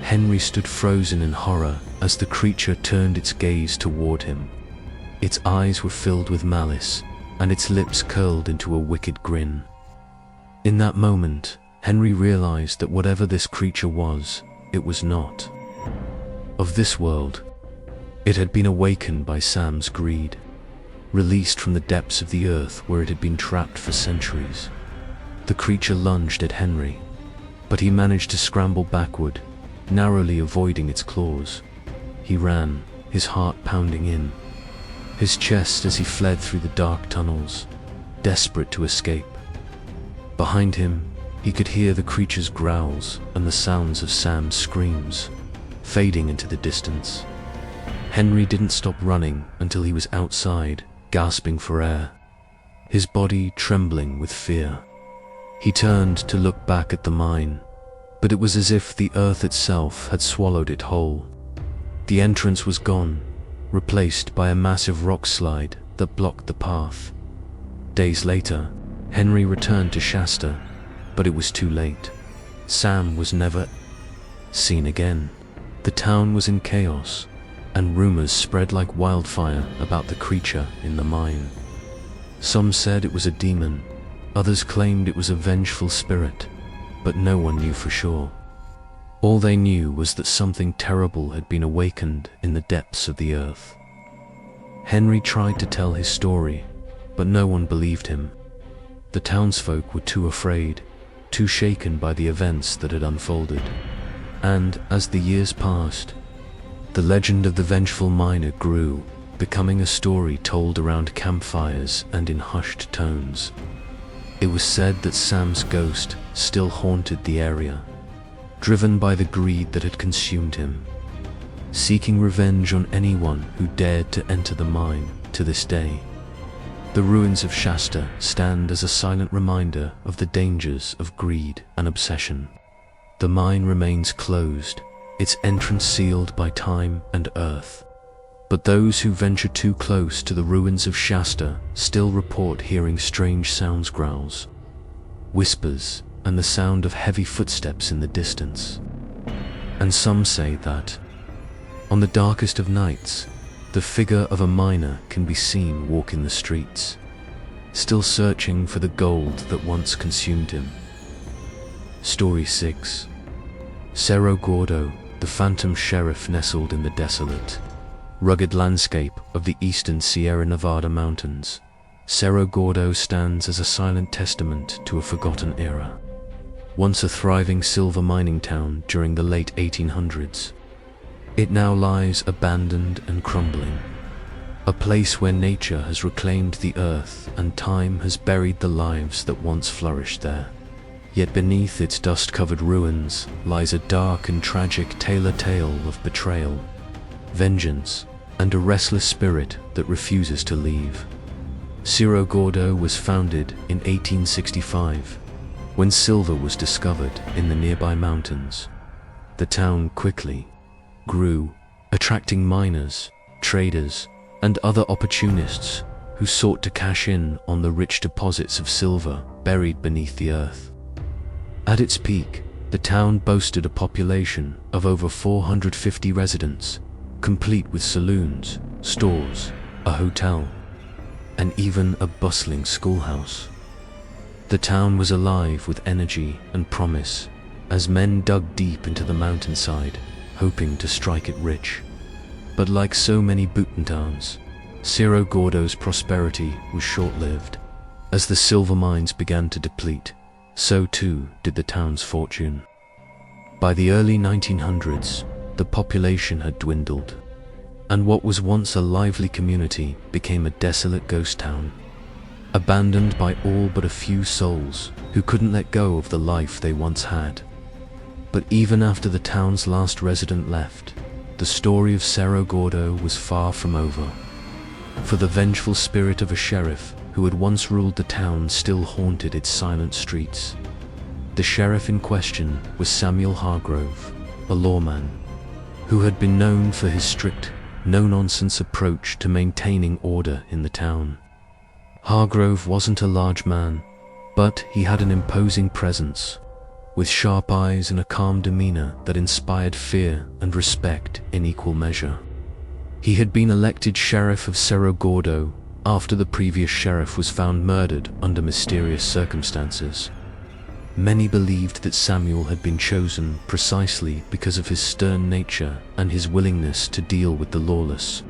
Henry stood frozen in horror as the creature turned its gaze toward him. Its eyes were filled with malice, and its lips curled into a wicked grin. In that moment, Henry realized that whatever this creature was, it was not of this world. It had been awakened by Sam's greed, released from the depths of the earth where it had been trapped for centuries. The creature lunged at Henry, but he managed to scramble backward, narrowly avoiding its claws. He ran, his heart pounding in his chest as he fled through the dark tunnels, desperate to escape. Behind him, he could hear the creature's growls and the sounds of Sam's screams, fading into the distance. Henry didn't stop running until he was outside, gasping for air, his body trembling with fear. He turned to look back at the mine, but it was as if the earth itself had swallowed it whole. The entrance was gone, replaced by a massive rock slide that blocked the path. Days later, Henry returned to Shasta, but it was too late. Sam was never seen again. The town was in chaos, and rumors spread like wildfire about the creature in the mine. Some said it was a demon, others claimed it was a vengeful spirit, but no one knew for sure. All they knew was that something terrible had been awakened in the depths of the earth. Henry tried to tell his story, but no one believed him. The townsfolk were too afraid, too shaken by the events that had unfolded. And as the years passed, the legend of the vengeful miner grew, becoming a story told around campfires and in hushed tones. It was said that Sam's ghost still haunted the area, driven by the greed that had consumed him, seeking revenge on anyone who dared to enter the mine. To this day, the ruins of Shasta stand as a silent reminder of the dangers of greed and obsession. The mine remains closed, its entrance sealed by time and earth. But those who venture too close to the ruins of Shasta still report hearing strange sounds, growls, whispers, and the sound of heavy footsteps in the distance. And some say that, on the darkest of nights, the figure of a miner can be seen walking the streets, still searching for the gold that once consumed him. Story 6. Cerro Gordo, the phantom sheriff nestled in the desolate, rugged landscape of the eastern Sierra Nevada mountains. Cerro Gordo stands as a silent testament to a forgotten era. Once a thriving silver mining town during the late 1800s, it now lies abandoned and crumbling, a place where nature has reclaimed the earth and time has buried the lives that once flourished there. Yet beneath its dust-covered ruins lies a dark and tragic tale of betrayal, vengeance, and a restless spirit that refuses to leave. Cerro Gordo was founded in 1865, when silver was discovered in the nearby mountains. The town quickly grew, attracting miners, traders, and other opportunists who sought to cash in on the rich deposits of silver buried beneath the earth. At its peak, the town boasted a population of over 450 residents, complete with saloons, stores, a hotel, and even a bustling schoolhouse. The town was alive with energy and promise as men dug deep into the mountainside, hoping to strike it rich. But like so many Bhutan towns, Cerro Gordo's prosperity was short-lived. As the silver mines began to deplete, so too did the town's fortune. By the early 1900s, the population had dwindled, and what was once a lively community became a desolate ghost town, abandoned by all but a few souls who couldn't let go of the life they once had. But even after the town's last resident left, the story of Cerro Gordo was far from over. For the vengeful spirit of a sheriff who had once ruled the town still haunted its silent streets. The sheriff in question was Samuel Hargrove, a lawman, who had been known for his strict, no-nonsense approach to maintaining order in the town. Hargrove wasn't a large man, but he had an imposing presence, with sharp eyes and a calm demeanor that inspired fear and respect in equal measure. He had been elected sheriff of Cerro Gordo after the previous sheriff was found murdered under mysterious circumstances. Many believed that Samuel had been chosen precisely because of his stern nature and his willingness to deal with the lawless,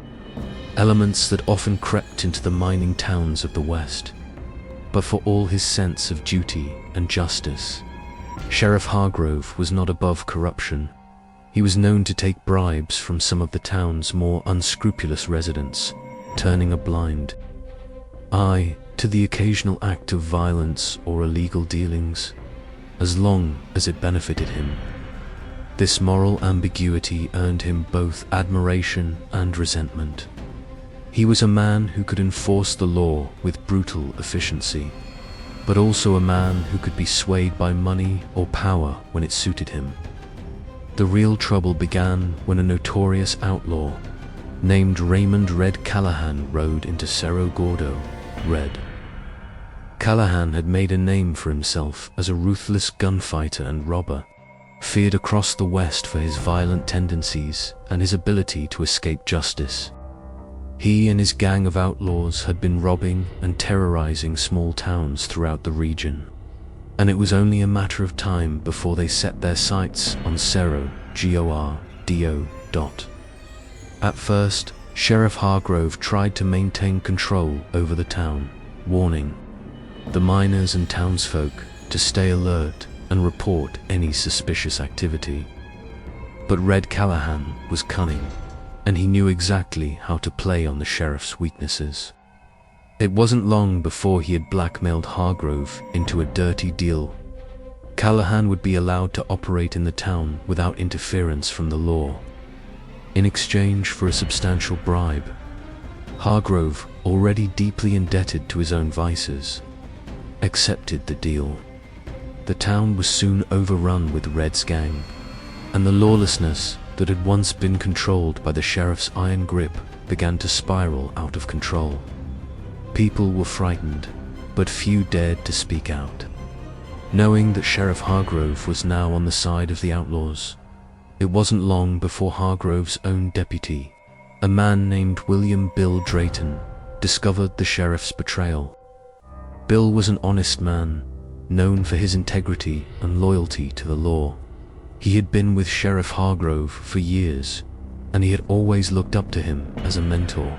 elements that often crept into the mining towns of the West. But for all his sense of duty and justice, Sheriff Hargrove was not above corruption. He was known to take bribes from some of the town's more unscrupulous residents, turning a blind eye to the occasional act of violence or illegal dealings, as long as it benefited him. This moral ambiguity earned him both admiration and resentment. He was a man who could enforce the law with brutal efficiency, but also a man who could be swayed by money or power when it suited him. The real trouble began when a notorious outlaw named Raymond Red Callahan rode into Cerro Gordo. Red Callahan had made a name for himself as a ruthless gunfighter and robber, feared across the West for his violent tendencies and his ability to escape justice. He and his gang of outlaws had been robbing and terrorizing small towns throughout the region, and it was only a matter of time before they set their sights on Cerro Gordo. At first, Sheriff Hargrove tried to maintain control over the town, warning the miners and townsfolk to stay alert and report any suspicious activity. But Red Callahan was cunning. and he knew exactly how to play on the sheriff's weaknesses. It wasn't long before he had blackmailed Hargrove into a dirty deal. Callahan would be allowed to operate in the town without interference from the law. In exchange for a substantial bribe, Hargrove, already deeply indebted to his own vices, accepted the deal. The town was soon overrun with Red's gang, and the lawlessness that had once been controlled by the sheriff's iron grip began to spiral out of control. People were frightened, but few dared to speak out. Knowing that Sheriff Hargrove was now on the side of the outlaws, it wasn't long before Hargrove's own deputy, a man named William Bill Drayton, discovered the sheriff's betrayal. Bill was an honest man, known for his integrity and loyalty to the law. He had been with Sheriff Hargrove for years, and he had always looked up to him as a mentor.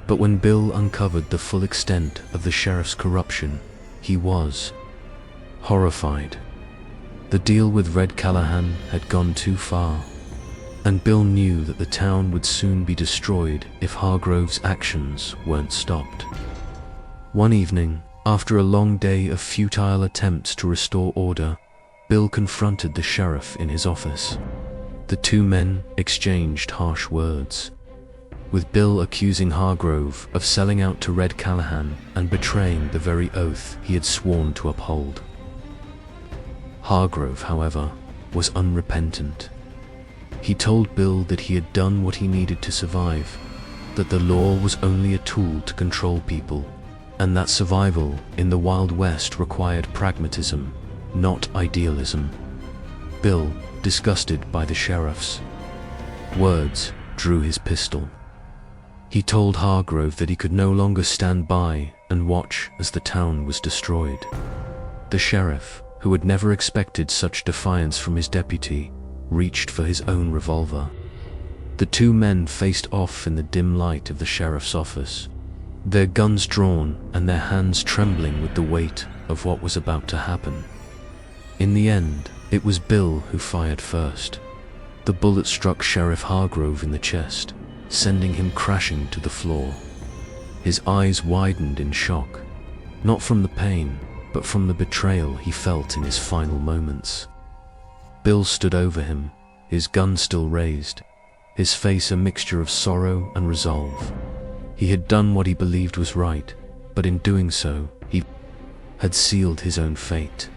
But when Bill uncovered the full extent of the sheriff's corruption, he was horrified. The deal with Red Callahan had gone too far, and Bill knew that the town would soon be destroyed if Hargrove's actions weren't stopped. One evening, after a long day of futile attempts to restore order, Bill confronted the sheriff in his office. The two men exchanged harsh words, with Bill accusing Hargrove of selling out to Red Callahan and betraying the very oath he had sworn to uphold. Hargrove, however, was unrepentant. He told Bill that he had done what he needed to survive, that the law was only a tool to control people, and that survival in the Wild West required pragmatism, not idealism. Bill, disgusted by the sheriff's words, drew his pistol. He told Hargrove that he could no longer stand by and watch as the town was destroyed. The sheriff, who had never expected such defiance from his deputy, reached for his own revolver. The two men faced off in the dim light of the sheriff's office, their guns drawn and their hands trembling with the weight of what was about to happen. In the end, it was Bill who fired first. The bullet struck Sheriff Hargrove in the chest, sending him crashing to the floor. His eyes widened in shock, not from the pain, but from the betrayal he felt in his final moments. Bill stood over him, his gun still raised, his face a mixture of sorrow and resolve. He had done what he believed was right, but in doing so, he had sealed his own fate.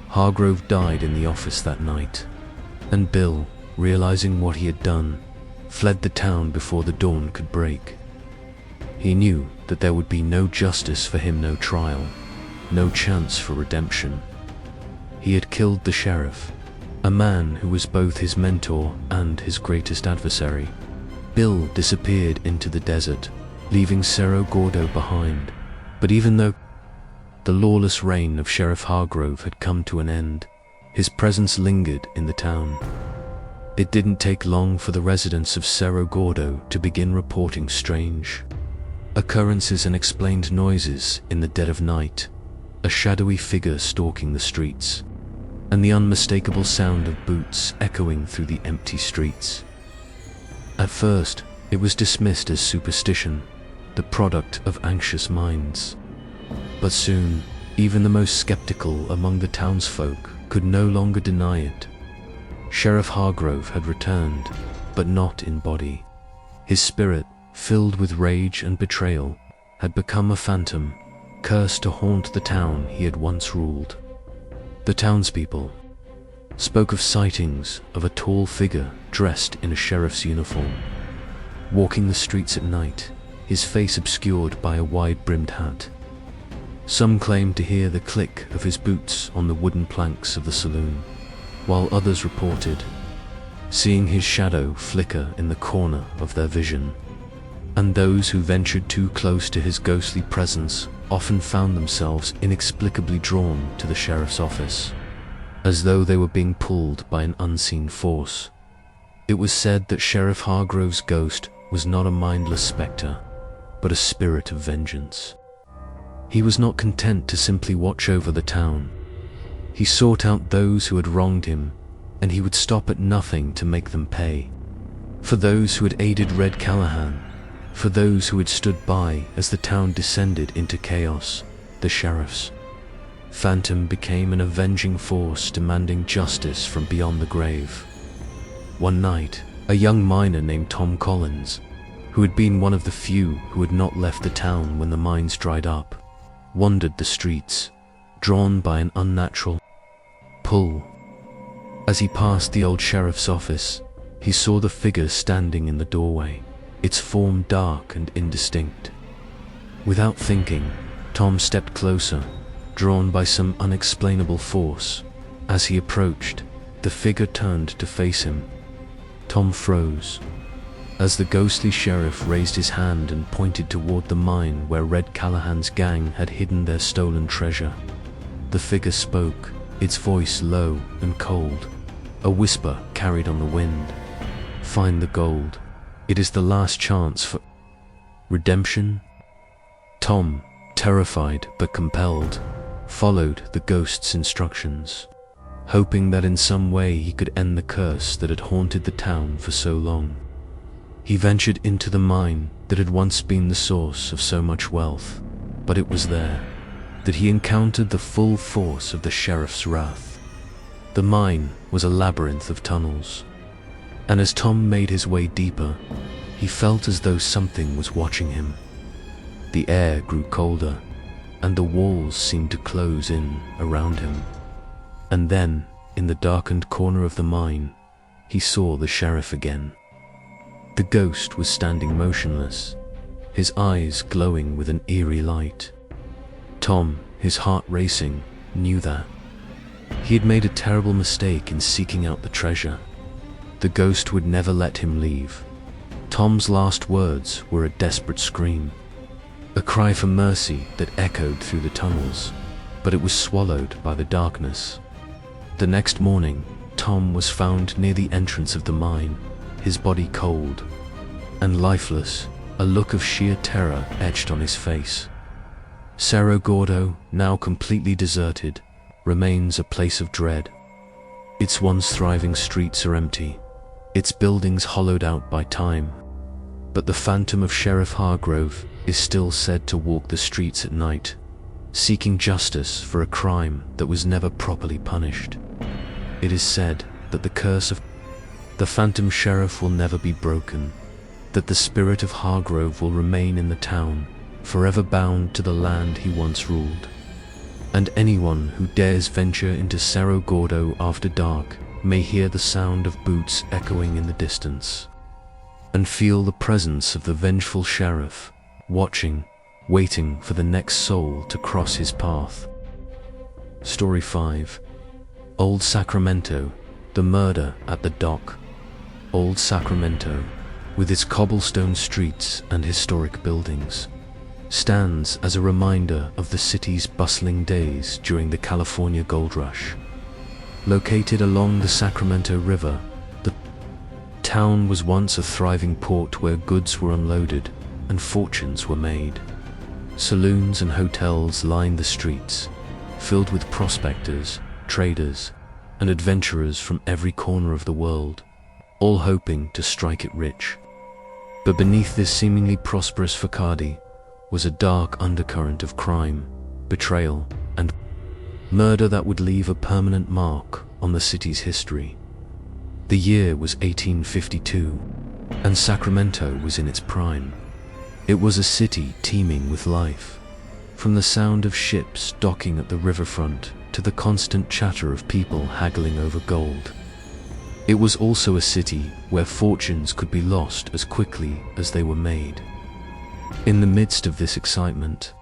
Hargrove died in the office that night, and Bill, realizing what he had done, fled the town before the dawn could break. He knew that there would be no justice for him, no trial, no chance for redemption. He had killed the sheriff, a man who was both his mentor and his greatest adversary. Bill disappeared into the desert, leaving Cerro Gordo behind. But even though the lawless reign of Sheriff Hargrove had come to an end, his presence lingered in the town. It didn't take long for the residents of Cerro Gordo to begin reporting strange occurrences and unexplained noises in the dead of night, a shadowy figure stalking the streets, and the unmistakable sound of boots echoing through the empty streets. At first, it was dismissed as superstition, the product of anxious minds. But soon, even the most skeptical among the townsfolk could no longer deny it. Sheriff Hargrove had returned, but not in body. His spirit, filled with rage and betrayal, had become a phantom, cursed to haunt the town he had once ruled. The townspeople spoke of sightings of a tall figure dressed in a sheriff's uniform, walking the streets at night, his face obscured by a wide-brimmed hat. Some claimed to hear the click of his boots on the wooden planks of the saloon, while others reported seeing his shadow flicker in the corner of their vision. And those who ventured too close to his ghostly presence often found themselves inexplicably drawn to the sheriff's office, as though they were being pulled by an unseen force. It was said that Sheriff Hargrove's ghost was not a mindless specter, but a spirit of vengeance. He was not content to simply watch over the town. He sought out those who had wronged him, and he would stop at nothing to make them pay. For those who had aided Red Callahan, for those who had stood by as the town descended into chaos, the sheriff's phantom became an avenging force demanding justice from beyond the grave. One night, a young miner named Tom Collins, who had been one of the few who had not left the town when the mines dried up, wandered the streets, drawn by an unnatural pull. As he passed the old sheriff's office, he saw the figure standing in the doorway, its form dark and indistinct. Without thinking, Tom stepped closer, drawn by some unexplainable force. As he approached, the figure turned to face him. Tom froze as the ghostly sheriff raised his hand and pointed toward the mine where Red Callahan's gang had hidden their stolen treasure. The figure spoke, its voice low and cold, a whisper carried on the wind. "Find the gold. It is the last chance for redemption." Tom, terrified but compelled, followed the ghost's instructions, hoping that in some way he could end the curse that had haunted the town for so long. He ventured into the mine that had once been the source of so much wealth, but it was there that he encountered the full force of the sheriff's wrath. The mine was a labyrinth of tunnels, and as Tom made his way deeper, he felt as though something was watching him. The air grew colder, and the walls seemed to close in around him. And then, in the darkened corner of the mine, he saw the sheriff again. The ghost was standing motionless, his eyes glowing with an eerie light. Tom, his heart racing, knew that he had made a terrible mistake in seeking out the treasure. The ghost would never let him leave. Tom's last words were a desperate scream, a cry for mercy that echoed through the tunnels, but it was swallowed by the darkness. The next morning, Tom was found near the entrance of the mine, his body cold and lifeless, a look of sheer terror etched on his face. Cerro Gordo, now completely deserted, remains a place of dread. Its once thriving streets are empty, its buildings hollowed out by time. But the phantom of Sheriff Hargrove is still said to walk the streets at night, seeking justice for a crime that was never properly punished. It is said that the curse of the phantom sheriff will never be broken, that the spirit of Hargrove will remain in the town, forever bound to the land he once ruled. And anyone who dares venture into Cerro Gordo after dark may hear the sound of boots echoing in the distance, and feel the presence of the vengeful sheriff, watching, waiting for the next soul to cross his path. Story 5. Old Sacramento, the murder at the dock. Old Sacramento, with its cobblestone streets and historic buildings, stands as a reminder of the city's bustling days during the California Gold Rush. Located along the Sacramento River, the town was once a thriving port where goods were unloaded and fortunes were made. Saloons and hotels lined the streets, filled with prospectors, traders, and adventurers from every corner of the world, all hoping to strike it rich. But beneath this seemingly prosperous facade was a dark undercurrent of crime, betrayal, and murder that would leave a permanent mark on the city's history. The year was 1852, and Sacramento was in its prime. It was a city teeming with life, from the sound of ships docking at the riverfront to the constant chatter of people haggling over gold. It was also a city where fortunes could be lost as quickly as they were made. In the midst of this excitement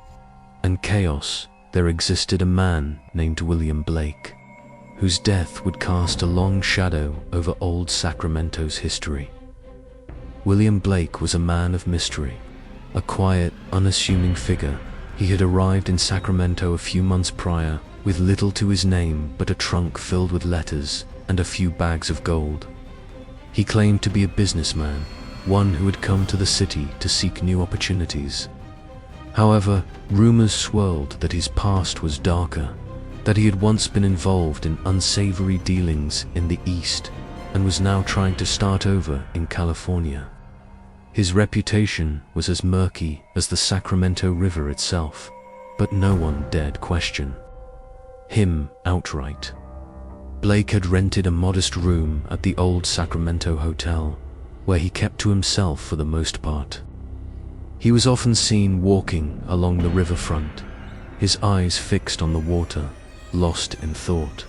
and chaos, there existed a man named William Blake, whose death would cast a long shadow over old Sacramento's history. William Blake was a man of mystery, a quiet, unassuming figure. He had arrived in Sacramento a few months prior with little to his name but a trunk filled with letters and a few bags of gold. He claimed to be a businessman, one who had come to the city to seek new opportunities. However, rumors swirled that his past was darker, that he had once been involved in unsavory dealings in the East, and was now trying to start over in California. His reputation was as murky as the Sacramento River itself, but no one dared question him outright. Blake had rented a modest room at the old Sacramento Hotel, where he kept to himself for the most part. He was often seen walking along the riverfront, his eyes fixed on the water, lost in thought.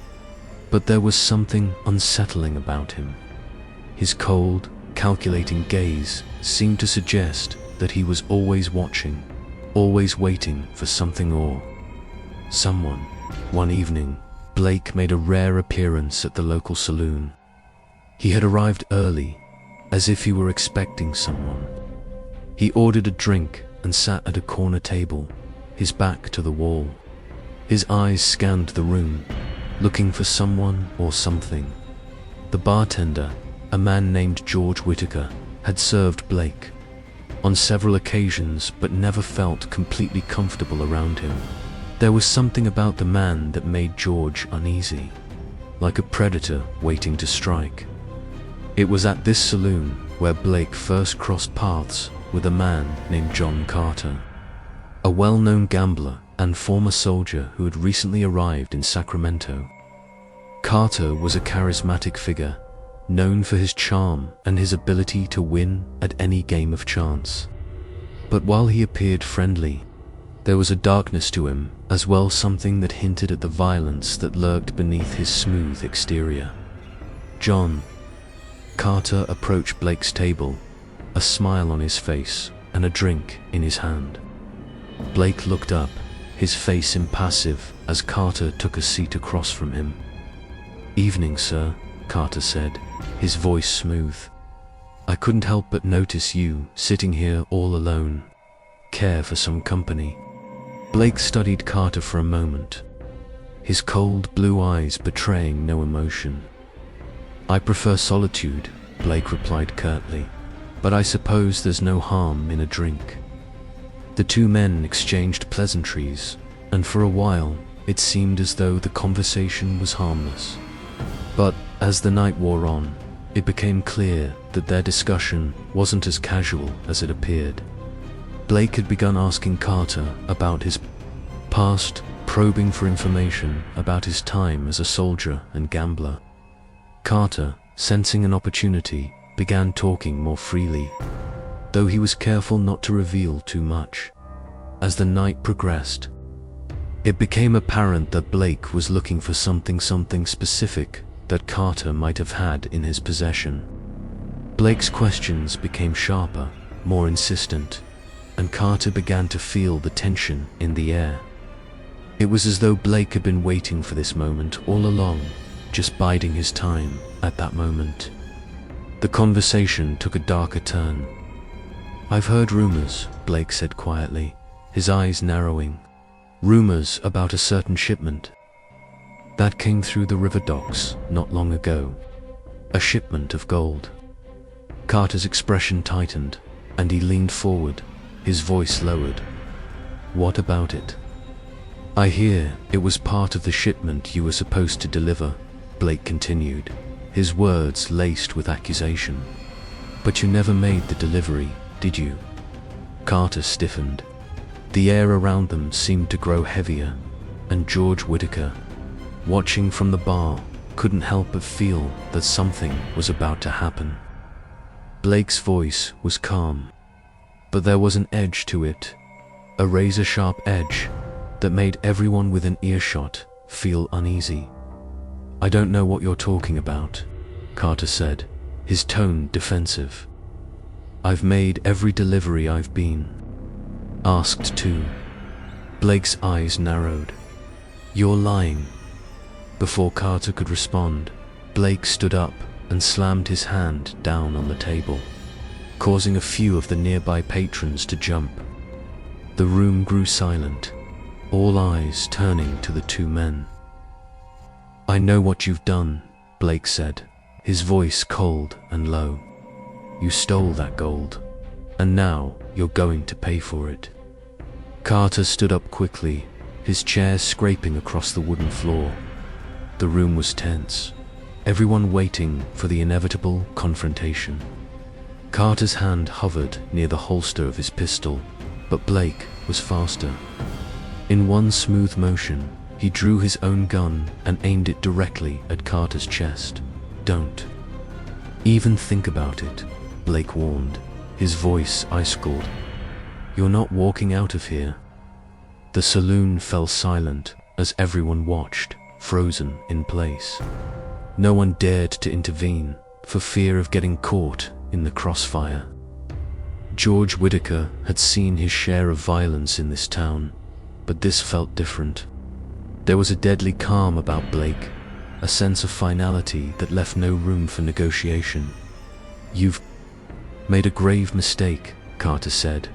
But there was something unsettling about him. His cold, calculating gaze seemed to suggest that he was always watching, always waiting for something or someone. One evening, Blake made a rare appearance at the local saloon. He had arrived early, as if he were expecting someone. He ordered a drink and sat at a corner table, his back to the wall. His eyes scanned the room, looking for someone or something. The bartender, a man named George Whitaker, had served Blake on several occasions but never felt completely comfortable around him. There was something about the man that made George uneasy, like a predator waiting to strike. It was at this saloon where Blake first crossed paths with a man named John Carter, a well-known gambler and former soldier who had recently arrived in Sacramento. Carter was a charismatic figure, known for his charm and his ability to win at any game of chance. But while he appeared friendly, there was a darkness to him as well, something that hinted at the violence that lurked beneath his smooth exterior. John Carter approached Blake's table, a smile on his face and a drink in his hand. Blake looked up, his face impassive as Carter took a seat across from him. "Evening, sir," Carter said, his voice smooth. "I couldn't help but notice you sitting here all alone. Care for some company?" Blake studied Carter for a moment, his cold blue eyes betraying no emotion. "I prefer solitude," Blake replied curtly, "but I suppose there's no harm in a drink." The two men exchanged pleasantries, and for a while it seemed as though the conversation was harmless. But as the night wore on, it became clear that their discussion wasn't as casual as it appeared. Blake had begun asking Carter about his past, probing for information about his time as a soldier and gambler. Carter, sensing an opportunity, began talking more freely, though he was careful not to reveal too much. As the night progressed, it became apparent that Blake was looking for something specific that Carter might have had in his possession. Blake's questions became sharper, more insistent, and Carter began to feel the tension in the air. It was as though Blake had been waiting for this moment all along, just biding his time at that moment. The conversation took a darker turn. "I've heard rumors," Blake said quietly, his eyes narrowing. "Rumors about a certain shipment that came through the river docks not long ago. A shipment of gold." Carter's expression tightened, and he leaned forward, his voice lowered. "What about it?" "I hear it was part of the shipment you were supposed to deliver," Blake continued, his words laced with accusation. "But you never made the delivery, did you?" Carter stiffened. The air around them seemed to grow heavier, and George Whitaker, watching from the bar, couldn't help but feel that something was about to happen. Blake's voice was calm, but there was an edge to it, a razor-sharp edge that made everyone within earshot feel uneasy. "I don't know what you're talking about," Carter said, his tone defensive. "I've made every delivery I've been asked to." Blake's eyes narrowed. "You're lying." Before Carter could respond, Blake stood up and slammed his hand down on the table, causing a few of the nearby patrons to jump. The room grew silent, all eyes turning to the two men. "I know what you've done," Blake said, his voice cold and low. "You stole that gold, and now you're going to pay for it." Carter stood up quickly, his chair scraping across the wooden floor. The room was tense. everyone waiting for the inevitable confrontation. Carter's hand hovered near the holster of his pistol, but Blake was faster. In one smooth motion, he drew his own gun and aimed it directly at Carter's chest. "Don't even think about it," Blake warned, his voice ice-cold. "You're not walking out of here." The saloon fell silent as everyone watched, frozen in place. No one dared to intervene for fear of getting caught in the crossfire. George Whitaker had seen his share of violence in this town, but this felt different. There was a deadly calm about Blake, a sense of finality that left no room for negotiation. "You've made a grave mistake," Carter said,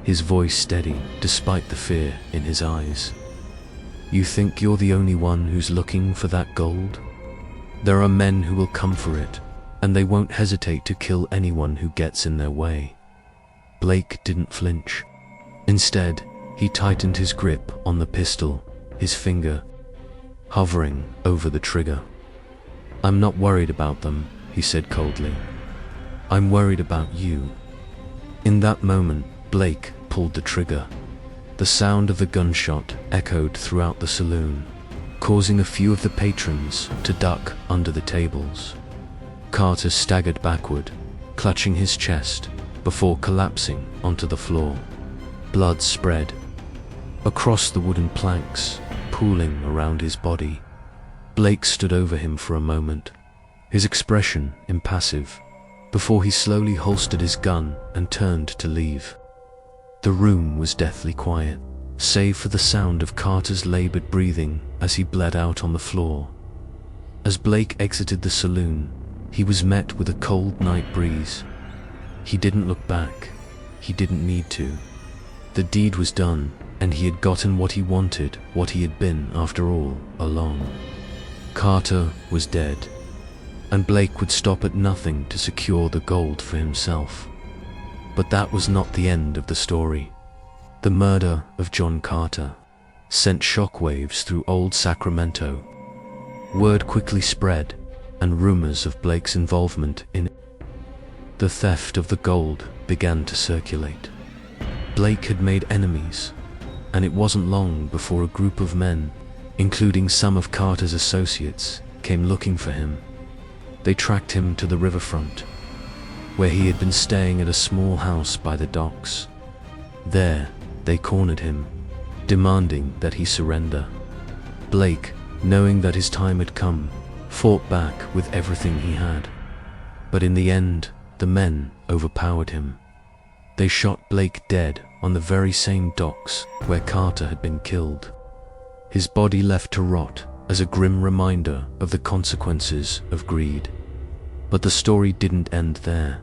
his voice steady despite the fear in his eyes. "You think you're the only one who's looking for that gold? There are men who will come for it, and they won't hesitate to kill anyone who gets in their way." Blake didn't flinch. Instead, he tightened his grip on the pistol, his finger hovering over the trigger. "I'm not worried about them," he said coldly. "I'm worried about you." In that moment, Blake pulled the trigger. The sound of the gunshot echoed throughout the saloon, causing a few of the patrons to duck under the tables. Carter staggered backward, clutching his chest, before collapsing onto the floor. Blood spread across the wooden planks, pooling around his body. Blake stood over him for a moment, his expression impassive, before he slowly holstered his gun and turned to leave. The room was deathly quiet, save for the sound of Carter's labored breathing as he bled out on the floor. As Blake exited the saloon, he was met with a cold night breeze. He didn't look back. He didn't need to. The deed was done, and he had gotten what he wanted, what he had been, after all, along. Carter was dead, and Blake would stop at nothing to secure the gold for himself. But that was not the end of the story. The murder of John Carter sent shockwaves through old Sacramento. Word quickly spread, and rumors of Blake's involvement in the theft of the gold began to circulate. Blake had made enemies, and it wasn't long before a group of men, including some of Carter's associates, came looking for him. They tracked him to the riverfront, where he had been staying at a small house by the docks. There, they cornered him, demanding that he surrender. Blake, knowing that his time had come, fought back with everything he had. But in the end, the men overpowered him. They shot Blake dead on the very same docks where Carter had been killed. His body left to rot as a grim reminder of the consequences of greed. But the story didn't end there.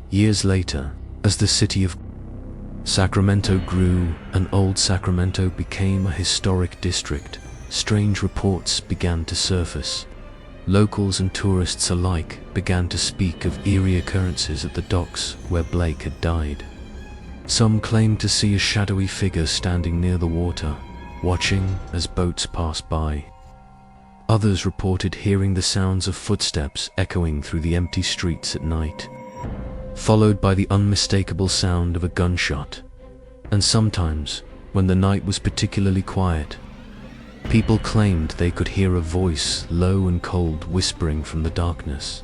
Years later, as the city of Sacramento grew and Old Sacramento became a historic district, strange reports began to surface. Locals and tourists alike began to speak of eerie occurrences at the docks where Blake had died. Some claimed to see a shadowy figure standing near the water, watching as boats passed by. Others reported hearing the sounds of footsteps echoing through the empty streets at night, followed by the unmistakable sound of a gunshot. And sometimes, when the night was particularly quiet, people claimed they could hear a voice, low and cold, whispering from the darkness,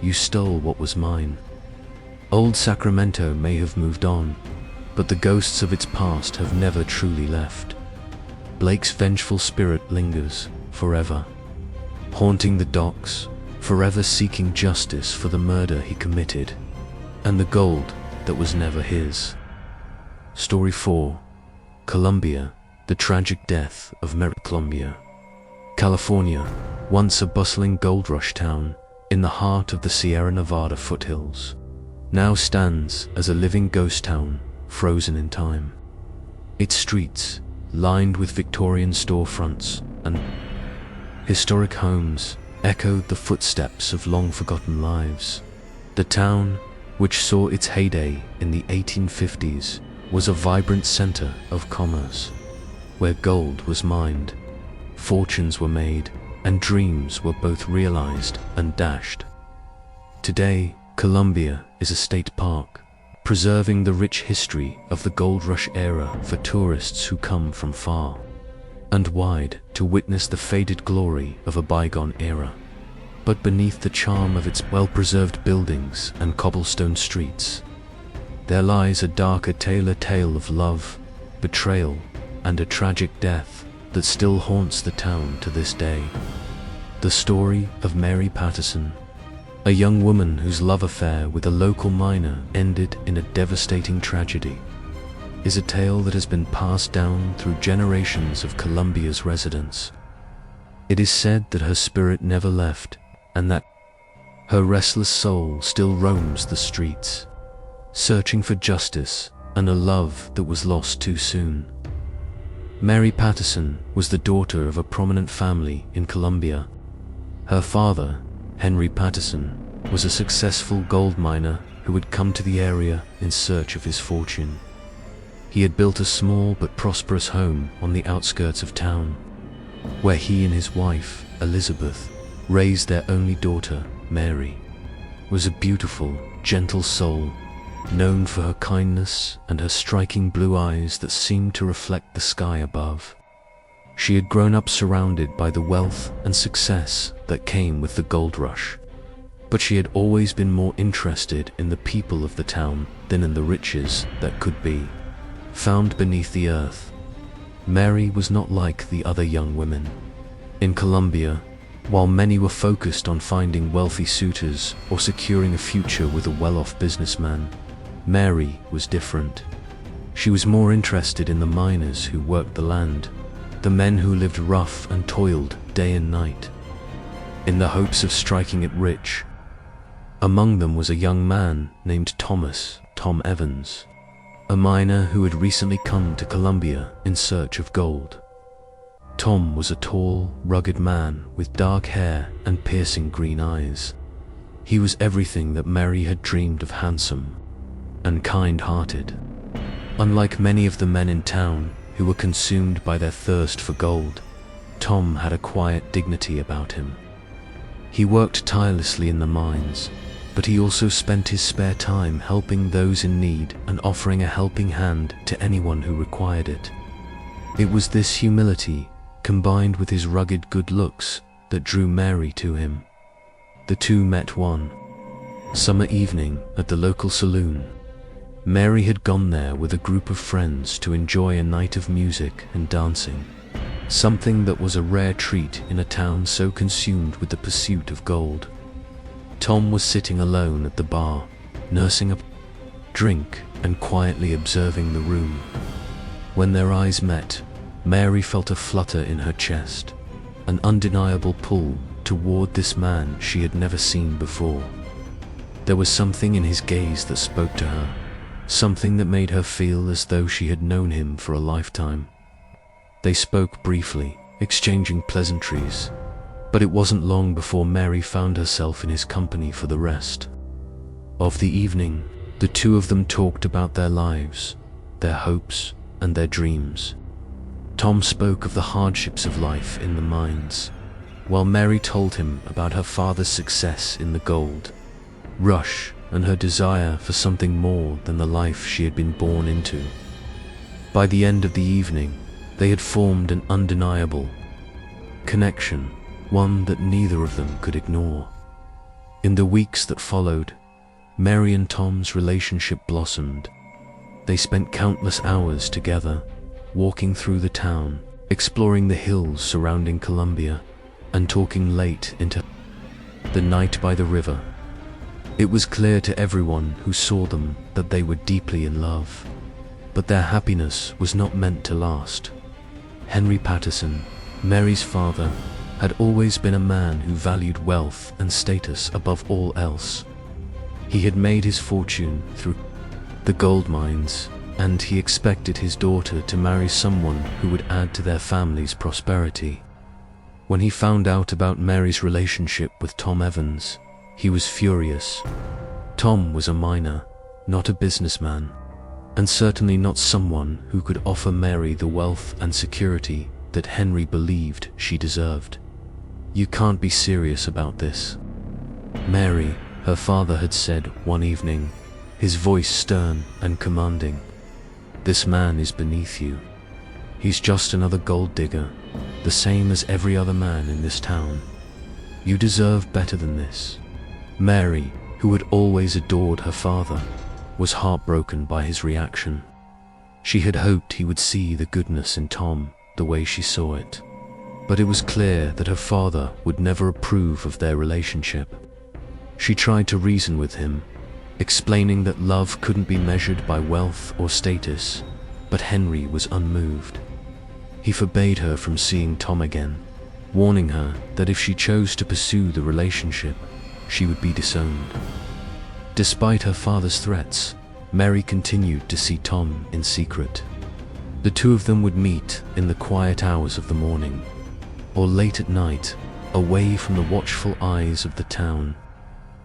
"You stole what was mine." Old Sacramento may have moved on, but the ghosts of its past have never truly left. Blake's vengeful spirit lingers forever, haunting the docks, forever seeking justice for the murder he committed, and the gold that was never his. Story 4. Columbia, the tragic death of Columbia, California, once a bustling gold rush town in the heart of the Sierra Nevada foothills, now stands as a living ghost town, frozen in time. Its streets, lined with Victorian storefronts and historic homes, echoed the footsteps of long-forgotten lives. The town, which saw its heyday in the 1850s, was a vibrant center of commerce, where gold was mined, fortunes were made, and dreams were both realized and dashed. Today, Colombia is a state park, preserving the rich history of the gold rush era for tourists who come from far and wide to witness the faded glory of a bygone era. But beneath the charm of its well-preserved buildings and cobblestone streets, there lies a darker tale of love, betrayal, and a tragic death that still haunts the town to this day. The story of Mary Patterson, a young woman whose love affair with a local miner ended in a devastating tragedy, is a tale that has been passed down through generations of Colombia's residents. It is said that her spirit never left, and that her restless soul still roams the streets, searching for justice and a love that was lost too soon. Mary Patterson was the daughter of a prominent family in Colombia. Her father, Henry Patterson, was a successful gold miner who had come to the area in search of his fortune. He had built a small but prosperous home on the outskirts of town, where he and his wife, Elizabeth, raised their only daughter, Mary. Was a beautiful, gentle soul, known for her kindness and her striking blue eyes that seemed to reflect the sky above. She had grown up surrounded by the wealth and success that came with the gold rush, but she had always been more interested in the people of the town than in the riches that could be found beneath the earth. Mary was not like the other young women. In Colombia, while many were focused on finding wealthy suitors or securing a future with a well-off businessman, Mary was different. She was more interested in the miners who worked the land, the men who lived rough and toiled day and night, in the hopes of striking it rich. Among them was a young man named Tom Evans, a miner who had recently come to Colombia in search of gold. Tom was a tall, rugged man with dark hair and piercing green eyes. He was everything that Mary had dreamed of: handsome and kind-hearted. Unlike many of the men in town who were consumed by their thirst for gold, Tom had a quiet dignity about him. He worked tirelessly in the mines, but he also spent his spare time helping those in need and offering a helping hand to anyone who required it. It was this humility, combined with his rugged good looks, that drew Mary to him. The two met one summer evening at the local saloon. Mary had gone there with a group of friends to enjoy a night of music and dancing, something that was a rare treat in a town so consumed with the pursuit of gold. Tom was sitting alone at the bar, nursing a drink and quietly observing the room. When their eyes met, Mary felt a flutter in her chest, an undeniable pull toward this man she had never seen before. There was something in his gaze that spoke to her, something that made her feel as though she had known him for a lifetime. They spoke briefly, exchanging pleasantries, but it wasn't long before Mary found herself in his company for the rest of the evening. The two of them talked about their lives, their hopes, and their dreams. Tom spoke of the hardships of life in the mines, while Mary told him about her father's success in the gold rush and her desire for something more than the life she had been born into. By the end of the evening, they had formed an undeniable connection, one that neither of them could ignore. In the weeks that followed, Mary and Tom's relationship blossomed. They spent countless hours together, walking through the town, exploring the hills surrounding Colombia, and talking late into the night by the river. It was clear to everyone who saw them that they were deeply in love, but their happiness was not meant to last. Henry Patterson, Mary's father, had always been a man who valued wealth and status above all else. He had made his fortune through the gold mines, and he expected his daughter to marry someone who would add to their family's prosperity. When he found out about Mary's relationship with Tom Evans, he was furious. Tom was a miner, not a businessman, and certainly not someone who could offer Mary the wealth and security that Henry believed she deserved. "You can't be serious about this." "Mary," her father had said one evening, his voice stern and commanding, "this man is beneath you. He's just another gold digger, the same as every other man in this town. You deserve better than this." Mary, who had always adored her father, was heartbroken by his reaction. She had hoped he would see the goodness in Tom the way she saw it. But it was clear that her father would never approve of their relationship. She tried to reason with him, explaining that love couldn't be measured by wealth or status, but Henry was unmoved. He forbade her from seeing Tom again, warning her that if she chose to pursue the relationship, she would be disowned. Despite her father's threats, Mary continued to see Tom in secret. The two of them would meet in the quiet hours of the morning, or late at night, away from the watchful eyes of the town.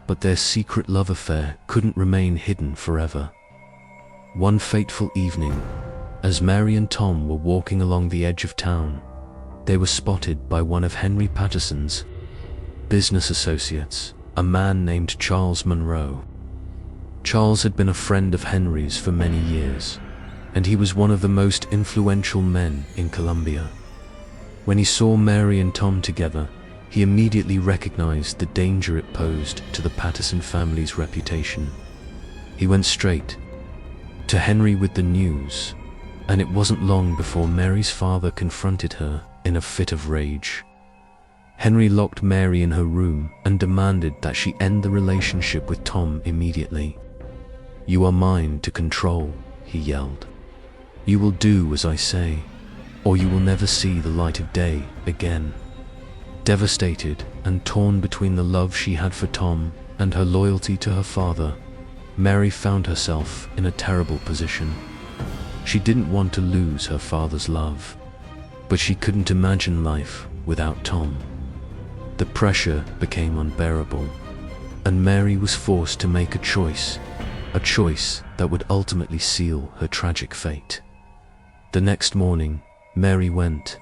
But their secret love affair couldn't remain hidden forever. One fateful evening, as Mary and Tom were walking along the edge of town, they were spotted by one of Henry Patterson's business associates, a man named Charles Monroe. Charles had been a friend of Henry's for many years, and he was one of the most influential men in Colombia. When he saw Mary and Tom together, he immediately recognized the danger it posed to the Patterson family's reputation. He went straight to Henry with the news, and it wasn't long before Mary's father confronted her in a fit of rage. Henry locked Mary in her room and demanded that she end the relationship with Tom immediately. "You are mine to control," he yelled. "You will do as I say, or you will never see the light of day again." Devastated and torn between the love she had for Tom and her loyalty to her father, Mary found herself in a terrible position. She didn't want to lose her father's love, but she couldn't imagine life without Tom. The pressure became unbearable, and Mary was forced to make a choice that would ultimately seal her tragic fate. The next morning, Mary went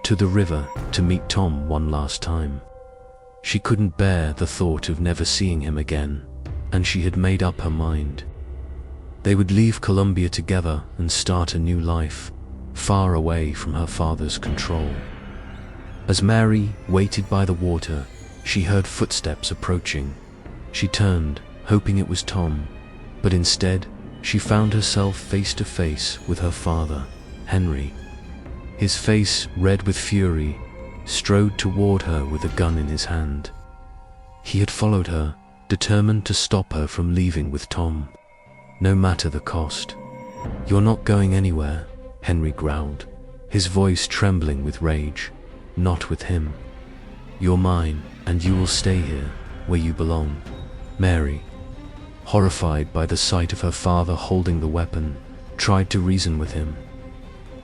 to the river to meet Tom one last time. She couldn't bear the thought of never seeing him again, and she had made up her mind. They would leave Colombia together and start a new life, far away from her father's control. As Mary waited by the water, she heard footsteps approaching. She turned, hoping it was Tom, but instead, she found herself face to face with her father, Henry. His face, red with fury, strode toward her with a gun in his hand. He had followed her, determined to stop her from leaving with Tom, no matter the cost. "You're not going anywhere," Henry growled, his voice trembling with rage. "Not with him. You're mine, and you will stay here, where you belong." Mary, horrified by the sight of her father holding the weapon, tried to reason with him.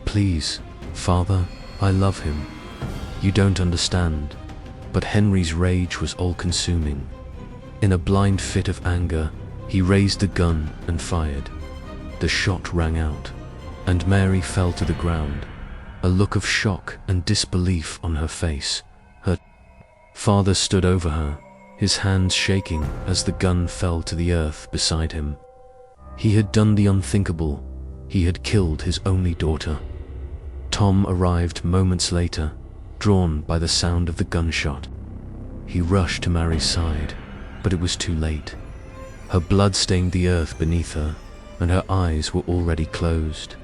"Please, Father, I love him. You don't understand." But Henry's rage was all-consuming. In a blind fit of anger, he raised the gun and fired. The shot rang out, and Mary fell to the ground, a look of shock and disbelief on her face. Her father stood over her, his hands shaking as the gun fell to the earth beside him. He had done the unthinkable. He had killed his only daughter. Tom arrived moments later, drawn by the sound of the gunshot. He rushed to Mary's side, but it was too late. Her blood stained the earth beneath her, and her eyes were already closed.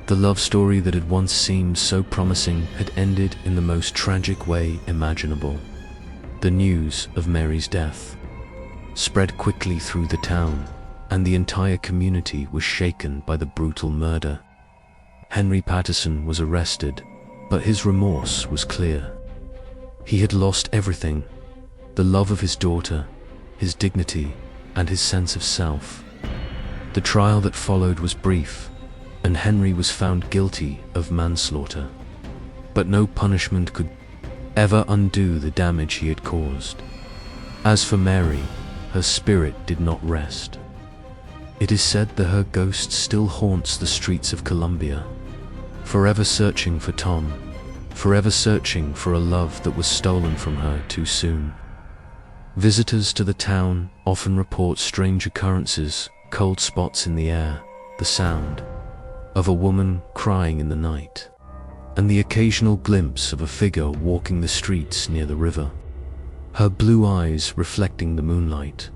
The love story that had once seemed so promising had ended in the most tragic way imaginable. The news of Mary's death spread quickly through the town, and the entire community was shaken by the brutal murder. Henry Patterson was arrested, but his remorse was clear. He had lost everything: the love of his daughter, his dignity, and his sense of self. The trial that followed was brief, and Henry was found guilty of manslaughter. But no punishment could ever undo the damage he had caused. As for Mary, her spirit did not rest. It is said that her ghost still haunts the streets of Colombia, forever searching for Tom, forever searching for a love that was stolen from her too soon. Visitors to the town often report strange occurrences, cold spots in the air, the sound of a woman crying in the night, and the occasional glimpse of a figure walking the streets near the river, her blue eyes reflecting the moonlight.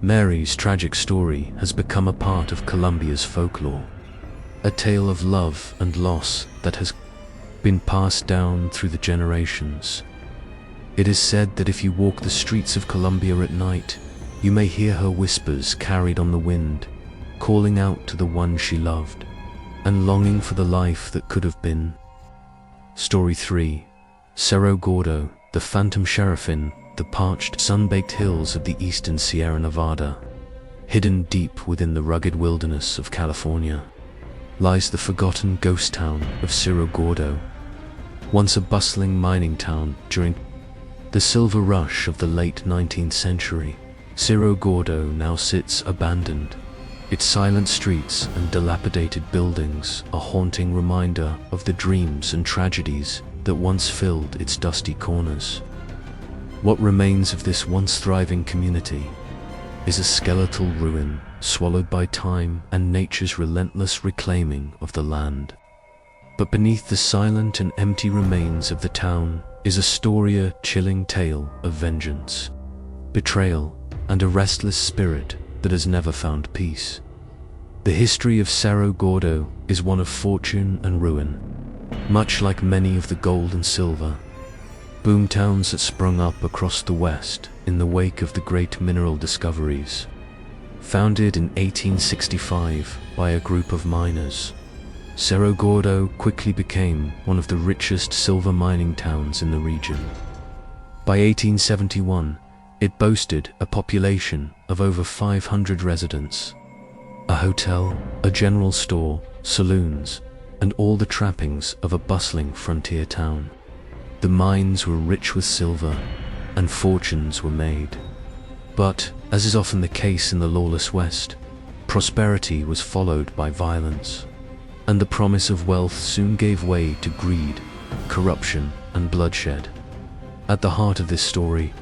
Mary's tragic story has become a part of Colombia's folklore, a tale of love and loss that has been passed down through the generations. It is said that if you walk the streets of Colombia at night, you may hear her whispers carried on the wind, calling out to the one she loved, and longing for the life that could have been. Story 3. Cerro Gordo, the phantom sheriff. In the parched, sun-baked hills of the eastern Sierra Nevada, hidden deep within the rugged wilderness of California, lies the forgotten ghost town of Cerro Gordo. Once a bustling mining town during the silver rush of the late 19th century, Cerro Gordo now sits abandoned, its silent streets and dilapidated buildings a haunting reminder of the dreams and tragedies that once filled its dusty corners. What remains of this once thriving community is a skeletal ruin swallowed by time and nature's relentless reclaiming of the land. But beneath the silent and empty remains of the town is a storier, chilling tale of vengeance, betrayal, and a restless spirit that has never found peace. The history of Cerro Gordo is one of fortune and ruin, much like many of the gold and silver boomtowns that sprung up across the West in the wake of the great mineral discoveries. Founded in 1865 by a group of miners, Cerro Gordo quickly became one of the richest silver mining towns in the region. By 1871, it boasted a population of over 500 residents, a hotel, a general store, saloons, and all the trappings of a bustling frontier town. The mines were rich with silver, and fortunes were made. But, as is often the case in the lawless West, prosperity was followed by violence, and the promise of wealth soon gave way to greed, corruption, and bloodshed. At the heart of this story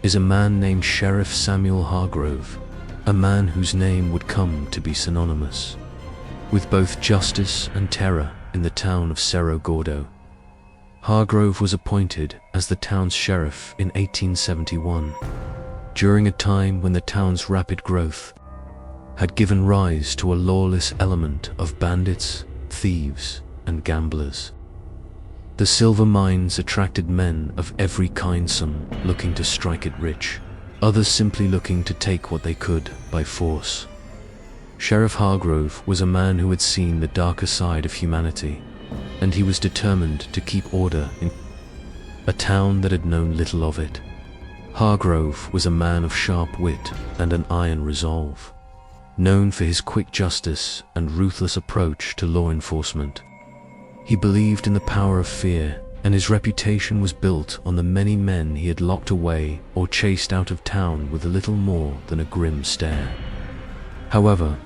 is a man named Sheriff Samuel Hargrove, a man whose name would come to be synonymous with both justice and terror in the town of Cerro Gordo. Hargrove was appointed as the town's sheriff in 1871, during a time when the town's rapid growth had given rise to a lawless element of bandits, thieves, and gamblers. The silver mines attracted men of every kind, some looking to strike it rich, others simply looking to take what they could by force. Sheriff Hargrove was a man who had seen the darker side of humanity, and he was determined to keep order in a town that had known little of it. Hargrove was a man of sharp wit and an iron resolve, known for his quick justice and ruthless approach to law enforcement. He believed in the power of fear, and his reputation was built on the many men he had locked away or chased out of town with a little more than a grim stare. However,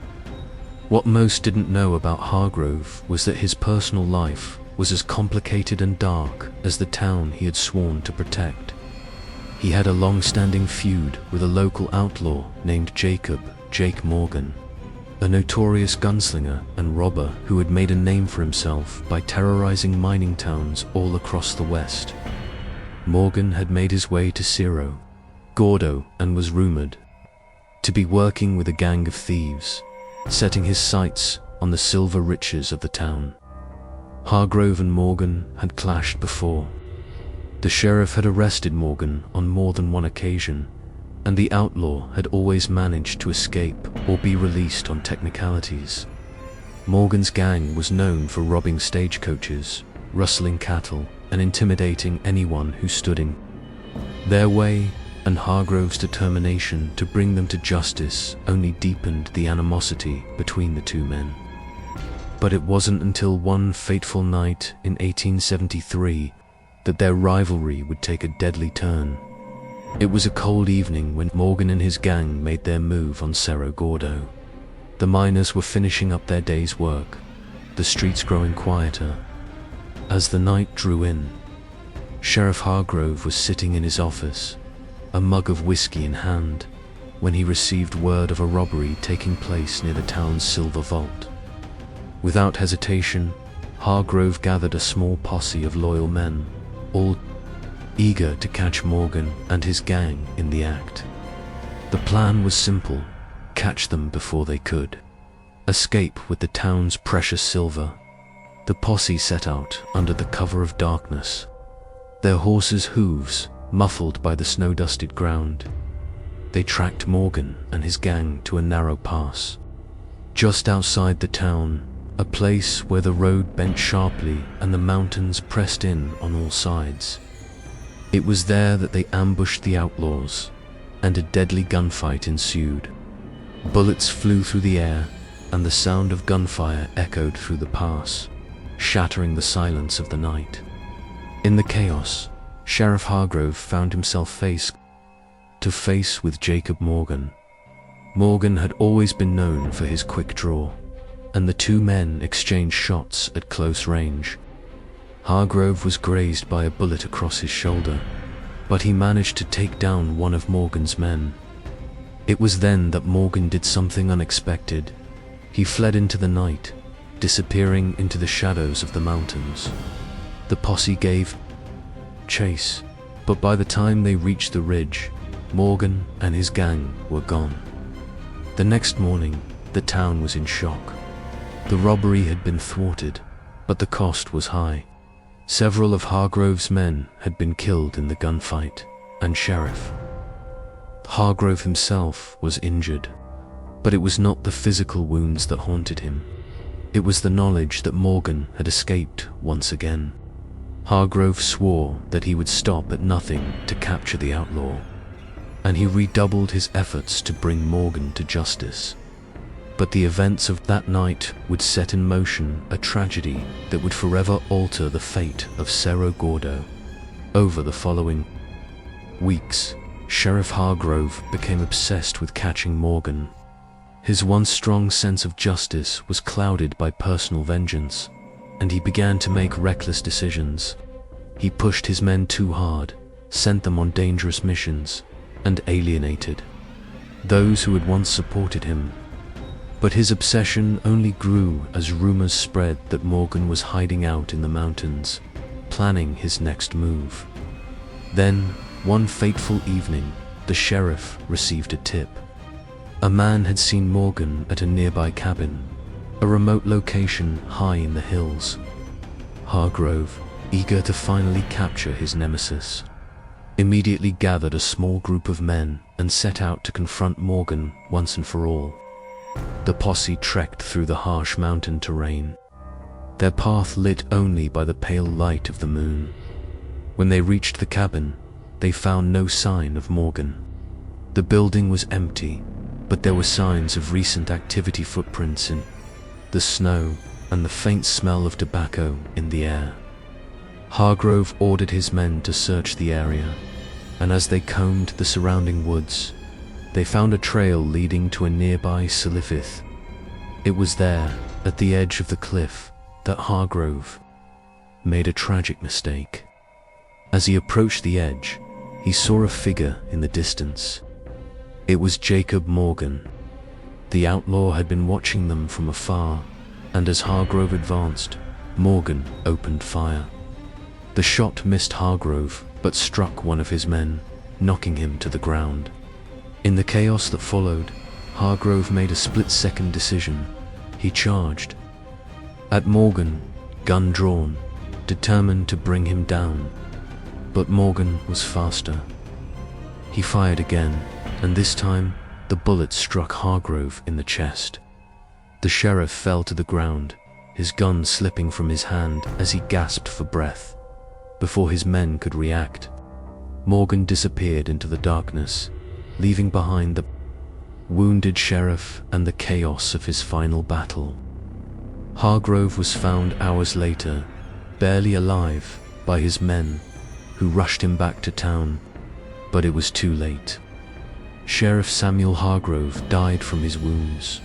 what most didn't know about Hargrove was that his personal life was as complicated and dark as the town he had sworn to protect. He had a long-standing feud with a local outlaw named Jake Morgan, a notorious gunslinger and robber who had made a name for himself by terrorizing mining towns all across the West. Morgan had made his way to Cerro Gordo and was rumored to be working with a gang of thieves, setting his sights on the silver riches of the town. Hargrove and Morgan had clashed before. The sheriff had arrested Morgan on more than one occasion, and the outlaw had always managed to escape or be released on technicalities. Morgan's gang was known for robbing stagecoaches, rustling cattle, and intimidating anyone who stood in their way, and Hargrove's determination to bring them to justice only deepened the animosity between the two men. But it wasn't until one fateful night in 1873 that their rivalry would take a deadly turn. It was a cold evening when Morgan and his gang made their move on Cerro Gordo. The miners were finishing up their day's work, the streets growing quieter, As the night drew in, Sheriff Hargrove was sitting in his office, a mug of whiskey in hand, when he received word of a robbery taking place near the town's silver vault. Without hesitation, Hargrove gathered a small posse of loyal men, all eager to catch Morgan and his gang in the act. The plan was simple: catch them before they could escape with the town's precious silver. The posse set out under the cover of darkness, their horses' hooves muffled by the snow-dusted ground. They tracked Morgan and his gang to a narrow pass just outside the town, a place where the road bent sharply and the mountains pressed in on all sides. It was there that they ambushed the outlaws, and a deadly gunfight ensued. Bullets flew through the air, and the sound of gunfire echoed through the pass, shattering the silence of the night. In the chaos, Sheriff Hargrove found himself face to face with Jacob Morgan. Morgan had always been known for his quick draw, and the two men exchanged shots at close range. Hargrove was grazed by a bullet across his shoulder, but he managed to take down one of Morgan's men. It was then that Morgan did something unexpected. He fled into the night, disappearing into the shadows of the mountains. The posse gave chase, but by the time they reached the ridge, Morgan and his gang were gone. The next morning, the town was in shock. The robbery had been thwarted, but the cost was high. Several of Hargrove's men had been killed in the gunfight, and Sheriff Hargrove himself was injured. But it was not the physical wounds that haunted him. It was the knowledge that Morgan had escaped once again. Hargrove swore that he would stop at nothing to capture the outlaw, and he redoubled his efforts to bring Morgan to justice. But the events of that night would set in motion a tragedy that would forever alter the fate of Cerro Gordo. Over the following weeks, Sheriff Hargrove became obsessed with catching Morgan. His once strong sense of justice was clouded by personal vengeance, and he began to make reckless decisions. He pushed his men too hard, sent them on dangerous missions, and alienated those who had once supported him. But his obsession only grew as rumors spread that Morgan was hiding out in the mountains, planning his next move. Then, one fateful evening, the sheriff received a tip. A man had seen Morgan at a nearby cabin, a remote location high in the hills. Hargrove, eager to finally capture his nemesis, immediately gathered a small group of men and set out to confront Morgan once and for all. The posse trekked through the harsh mountain terrain, their path lit only by the pale light of the moon. When they reached the cabin, they found no sign of Morgan. The building was empty, but there were signs of recent activity, footprints in the snow and the faint smell of tobacco in the air. Hargrove ordered his men to search the area, and as they combed the surrounding woods, they found a trail leading to a nearby silifith. It was there, at the edge of the cliff, that Hargrove made a tragic mistake. As he approached the edge, he saw a figure in the distance. It was Jacob Morgan. The outlaw had been watching them from afar, and as Hargrove advanced, Morgan opened fire. The shot missed Hargrove, but struck one of his men, knocking him to the ground. In the chaos that followed, Hargrove made a split-second decision. He charged at Morgan, gun drawn, determined to bring him down. But Morgan was faster. He fired again, and this time, the bullet struck Hargrove in the chest. The sheriff fell to the ground, his gun slipping from his hand as he gasped for breath. Before his men could react, Morgan disappeared into the darkness, leaving behind the wounded sheriff and the chaos of his final battle. Hargrove was found hours later, barely alive, by his men, who rushed him back to town, but it was too late. Sheriff Samuel Hargrove died from his wounds,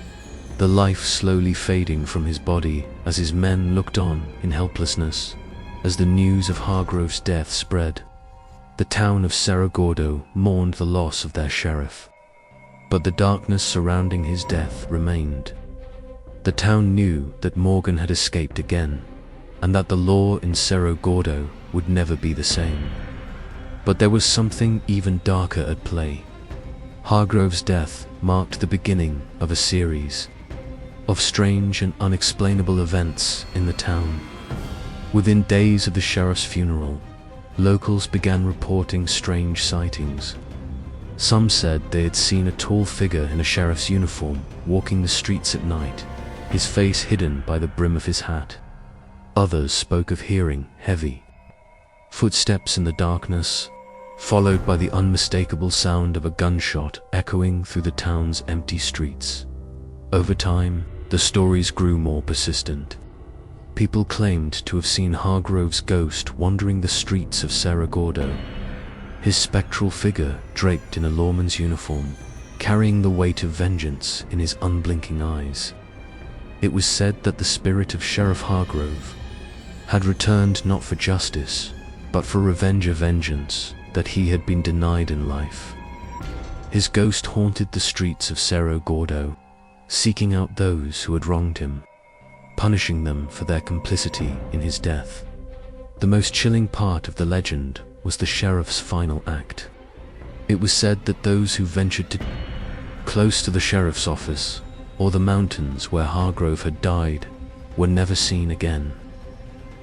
the life slowly fading from his body as his men looked on in helplessness. as the news of Hargrove's death spread. The town of Cerro Gordo mourned the loss of their sheriff, but the darkness surrounding his death remained. The town knew that Morgan had escaped again, and that the law in Cerro Gordo would never be the same. But there was something even darker at play. Hargrove's death marked the beginning of a series of strange and unexplainable events in the town. Within days of the sheriff's funeral, locals began reporting strange sightings. Some said they had seen a tall figure in a sheriff's uniform walking the streets at night, his face hidden by the brim of his hat. Others spoke of hearing heavy footsteps in the darkness, followed by the unmistakable sound of a gunshot echoing through the town's empty streets. Over time, the stories grew more persistent. People claimed to have seen Hargrove's ghost wandering the streets of Cerro Gordo, his spectral figure draped in a lawman's uniform, carrying the weight of vengeance in his unblinking eyes. It was said that the spirit of Sheriff Hargrove had returned not for justice, but for revenge of vengeance that he had been denied in life. His ghost haunted the streets of Cerro Gordo, seeking out those who had wronged him, punishing them for their complicity in his death. The most chilling part of the legend was the sheriff's final act. It was said that those who ventured too close to the sheriff's office or the mountains where Hargrove had died were never seen again.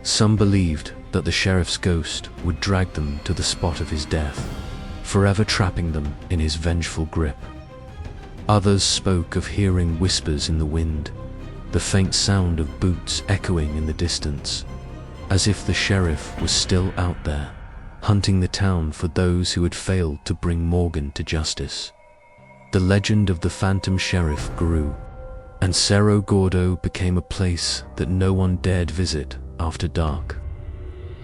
Some believed that the sheriff's ghost would drag them to the spot of his death, forever trapping them in his vengeful grip. Others spoke of hearing whispers in the wind, the faint sound of boots echoing in the distance, as if the sheriff was still out there, hunting the town for those who had failed to bring Morgan to justice. The legend of the phantom sheriff grew, and Cerro Gordo became a place that no one dared visit after dark.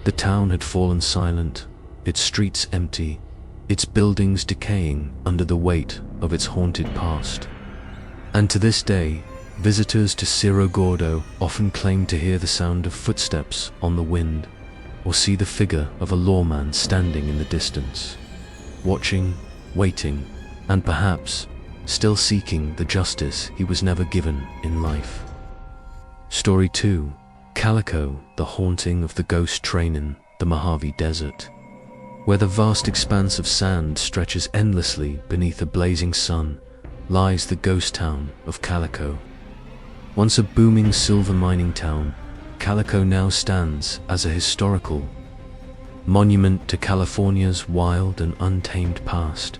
The town had fallen silent, its streets empty, its buildings decaying under the weight of its haunted past. And to this day, visitors to Cerro Gordo often claim to hear the sound of footsteps on the wind, or see the figure of a lawman standing in the distance, watching, waiting, and perhaps still seeking the justice he was never given in life. Story 2. Calico, the haunting of the ghost train in the Mojave Desert. Where the vast expanse of sand stretches endlessly beneath a blazing sun, lies the ghost town of Calico. Once a booming silver mining town, Calico now stands as a historical monument to California's wild and untamed past.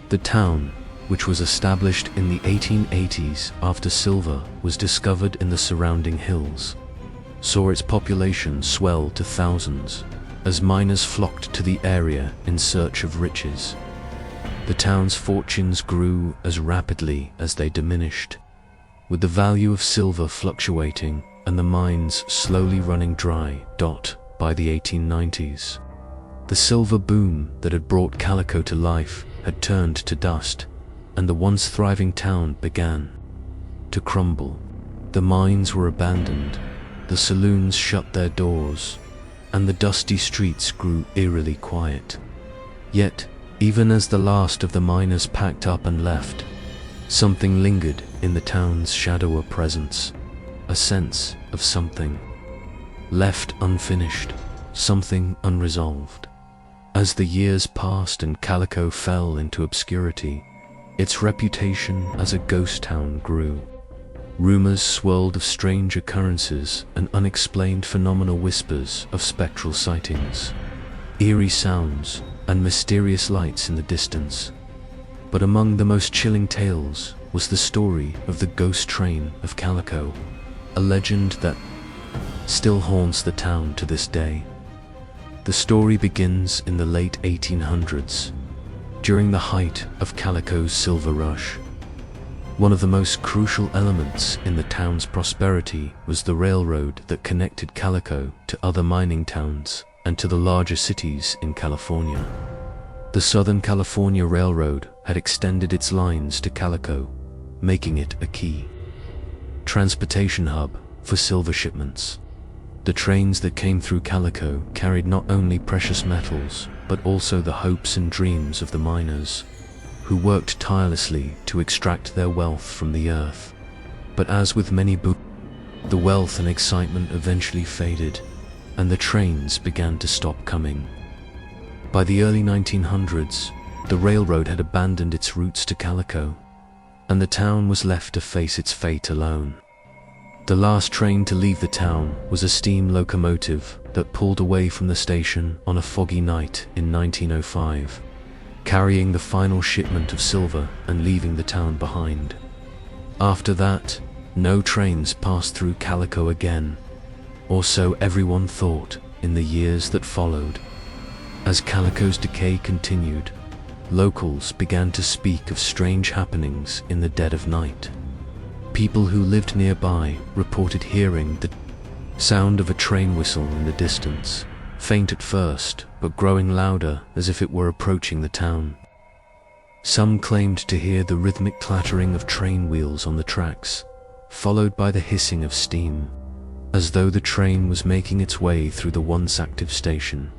The town, which was established in the 1880s after silver was discovered in the surrounding hills, saw its population swell to thousands as miners flocked to the area in search of riches. The town's fortunes grew as rapidly as they diminished, with the value of silver fluctuating and the mines slowly running dry. By the 1890s, the silver boom that had brought Calico to life had turned to dust, and the once thriving town began to crumble. The mines were abandoned, the saloons shut their doors, and the dusty streets grew eerily quiet. Yet, even as the last of the miners packed up and left, something lingered in the town's shadowy presence, a sense of something left unfinished, something unresolved. As the years passed and Calico fell into obscurity, its reputation as a ghost town grew. Rumors swirled of strange occurrences and unexplained phenomenal, whispers of spectral sightings, eerie sounds, and mysterious lights in the distance. But among the most chilling tales was the story of the ghost train of Calico, a legend that still haunts the town to this day. The story begins in the late 1800s, during the height of Calico's silver rush. One of the most crucial elements in the town's prosperity was the railroad that connected Calico to other mining towns and to the larger cities in California. The Southern California Railroad had extended its lines to Calico, making it a key transportation hub for silver shipments. The trains that came through Calico carried not only precious metals, but also the hopes and dreams of the miners, who worked tirelessly to extract their wealth from the earth. But as with many the wealth and excitement eventually faded, and the trains began to stop coming. By the early 1900s, the railroad had abandoned its routes to Calico, and the town was left to face its fate alone. The last train to leave the town was a steam locomotive that pulled away from the station on a foggy night in 1905, carrying the final shipment of silver and leaving the town behind. After that, no trains passed through Calico again, or so everyone thought in the years that followed. As Calico's decay continued, locals began to speak of strange happenings in the dead of night. People who lived nearby reported hearing the sound of a train whistle in the distance, faint at first, but growing louder as if it were approaching the town. Some claimed to hear the rhythmic clattering of train wheels on the tracks, followed by the hissing of steam, as though the train was making its way through the once active station.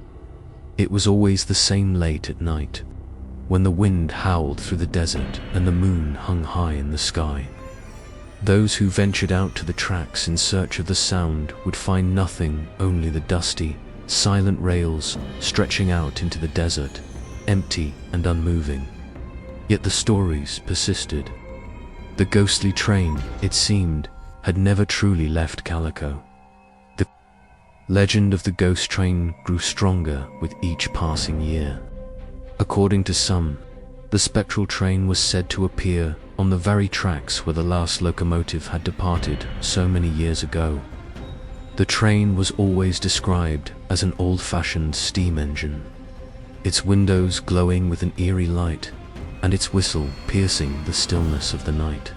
It was always the same late at night, when the wind howled through the desert and the moon hung high in the sky. Those who ventured out to the tracks in search of the sound would find nothing, only the dusty, silent rails stretching out into the desert, empty and unmoving. Yet the stories persisted. The ghostly train, it seemed, had never truly left Calico. The legend of the ghost train grew stronger with each passing year. According to some, the spectral train was said to appear on the very tracks where the last locomotive had departed so many years ago. The train was always described as an old-fashioned steam engine, its windows glowing with an eerie light, and its whistle piercing the stillness of the night.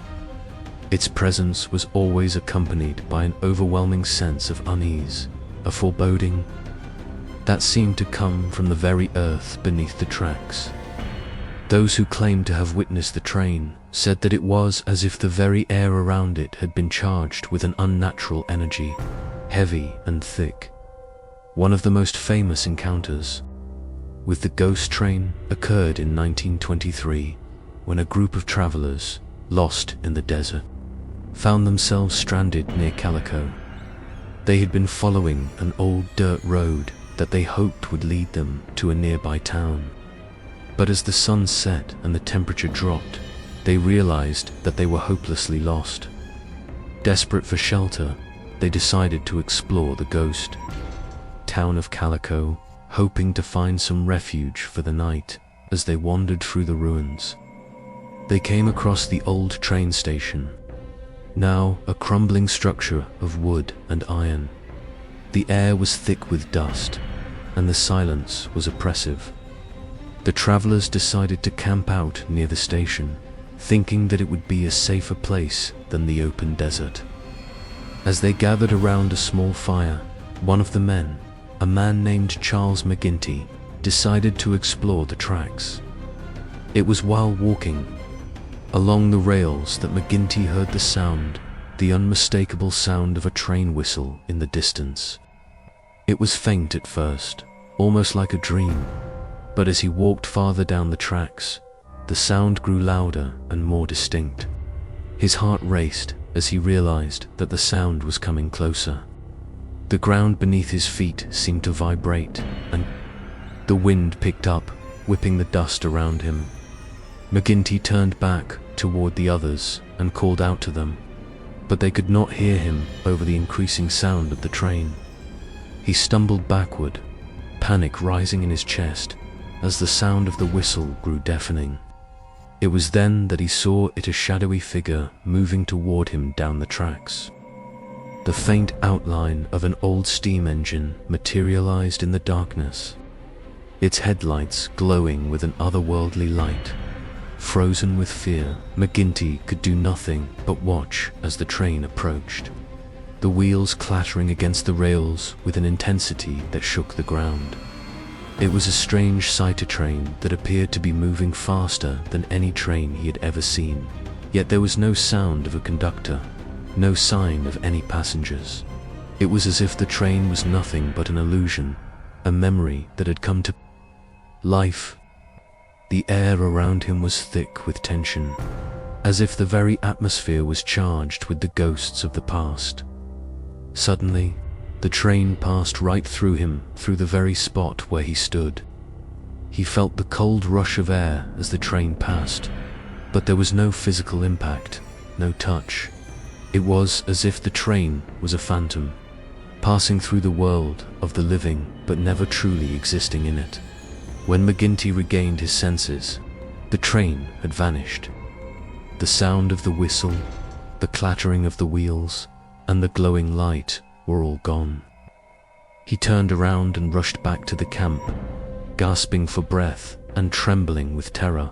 Its presence was always accompanied by an overwhelming sense of unease, a foreboding that seemed to come from the very earth beneath the tracks. Those who claimed to have witnessed the train said that it was as if the very air around it had been charged with an unnatural energy, heavy and thick. One of the most famous encounters with the ghost train occurred in 1923, when a group of travelers, lost in the desert, found themselves stranded near Calico. They had been following an old dirt road that they hoped would lead them to a nearby town. But as the sun set and the temperature dropped, they realized that they were hopelessly lost. Desperate for shelter, they decided to explore the ghost town of Calico, hoping to find some refuge for the night. As they wandered through the ruins, they came across the old train station, now a crumbling structure of wood and iron. The air was thick with dust, and the silence was oppressive. The travelers decided to camp out near the station, thinking that it would be a safer place than the open desert. As they gathered around a small fire, one of the men, a man named Charles McGinty, decided to explore the tracks. It was while walking along the rails that McGinty heard the sound, the unmistakable sound of a train whistle in the distance. It was faint at first, almost like a dream, but as he walked farther down the tracks, the sound grew louder and more distinct. His heart raced as he realized that the sound was coming closer. The ground beneath his feet seemed to vibrate, and the wind picked up, whipping the dust around him. McGinty turned back toward the others and called out to them, but they could not hear him over the increasing sound of the train. He stumbled backward, panic rising in his chest as the sound of the whistle grew deafening. It was then that he saw it, a shadowy figure moving toward him down the tracks. The faint outline of an old steam engine materialized in the darkness, its headlights glowing with an otherworldly light. Frozen with fear, McGinty could do nothing but watch as the train approached, the wheels clattering against the rails with an intensity that shook the ground. It was a strange sight, a train that appeared to be moving faster than any train he had ever seen, yet there was no sound of a conductor, no sign of any passengers. It was as if the train was nothing but an illusion, a memory that had come to life. The air around him was thick with tension, as if the very atmosphere was charged with the ghosts of the past. Suddenly, the train passed right through him, through the very spot where he stood. He felt the cold rush of air as the train passed, but there was no physical impact, no touch. It was as if the train was a phantom, passing through the world of the living but never truly existing in it. When McGinty regained his senses, the train had vanished. The sound of the whistle, the clattering of the wheels, and the glowing light were all gone. He turned around and rushed back to the camp, gasping for breath and trembling with terror.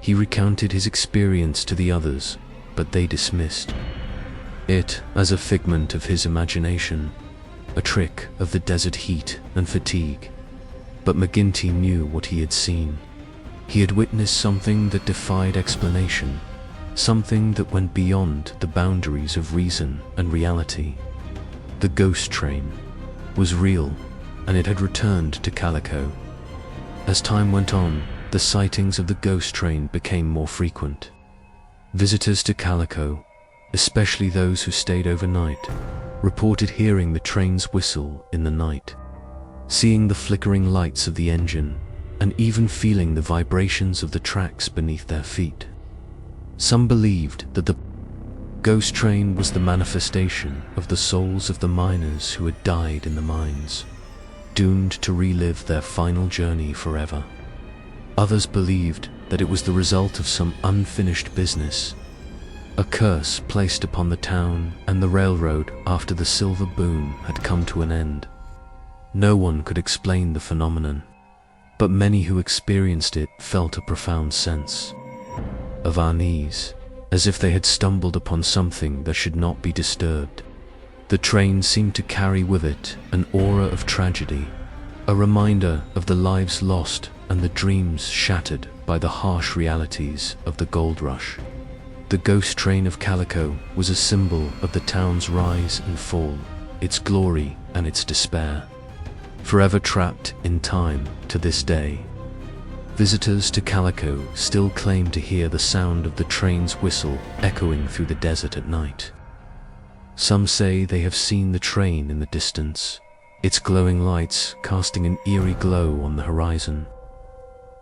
He recounted his experience to the others, but they dismissed it as a figment of his imagination, a trick of the desert heat and fatigue. But McGinty knew what he had seen. He had witnessed something that defied explanation, something that went beyond the boundaries of reason and reality. The ghost train was real, and it had returned to Calico. As time went on, the sightings of the ghost train became more frequent. Visitors to Calico, especially those who stayed overnight, reported hearing the train's whistle in the night, seeing the flickering lights of the engine, and even feeling the vibrations of the tracks beneath their feet. Some believed that the ghost train was the manifestation of the souls of the miners who had died in the mines, doomed to relive their final journey forever. Others believed that it was the result of some unfinished business, a curse placed upon the town and the railroad after the silver boom had come to an end. No one could explain the phenomenon, but many who experienced it felt a profound sense of unease, as if they had stumbled upon something that should not be disturbed. The train seemed to carry with it an aura of tragedy, a reminder of the lives lost and the dreams shattered by the harsh realities of the gold rush. The ghost train of Calico was a symbol of the town's rise and fall, its glory and its despair. Forever trapped in time to this day, visitors to Calico still claim to hear the sound of the train's whistle echoing through the desert at night. Some say they have seen the train in the distance, its glowing lights casting an eerie glow on the horizon.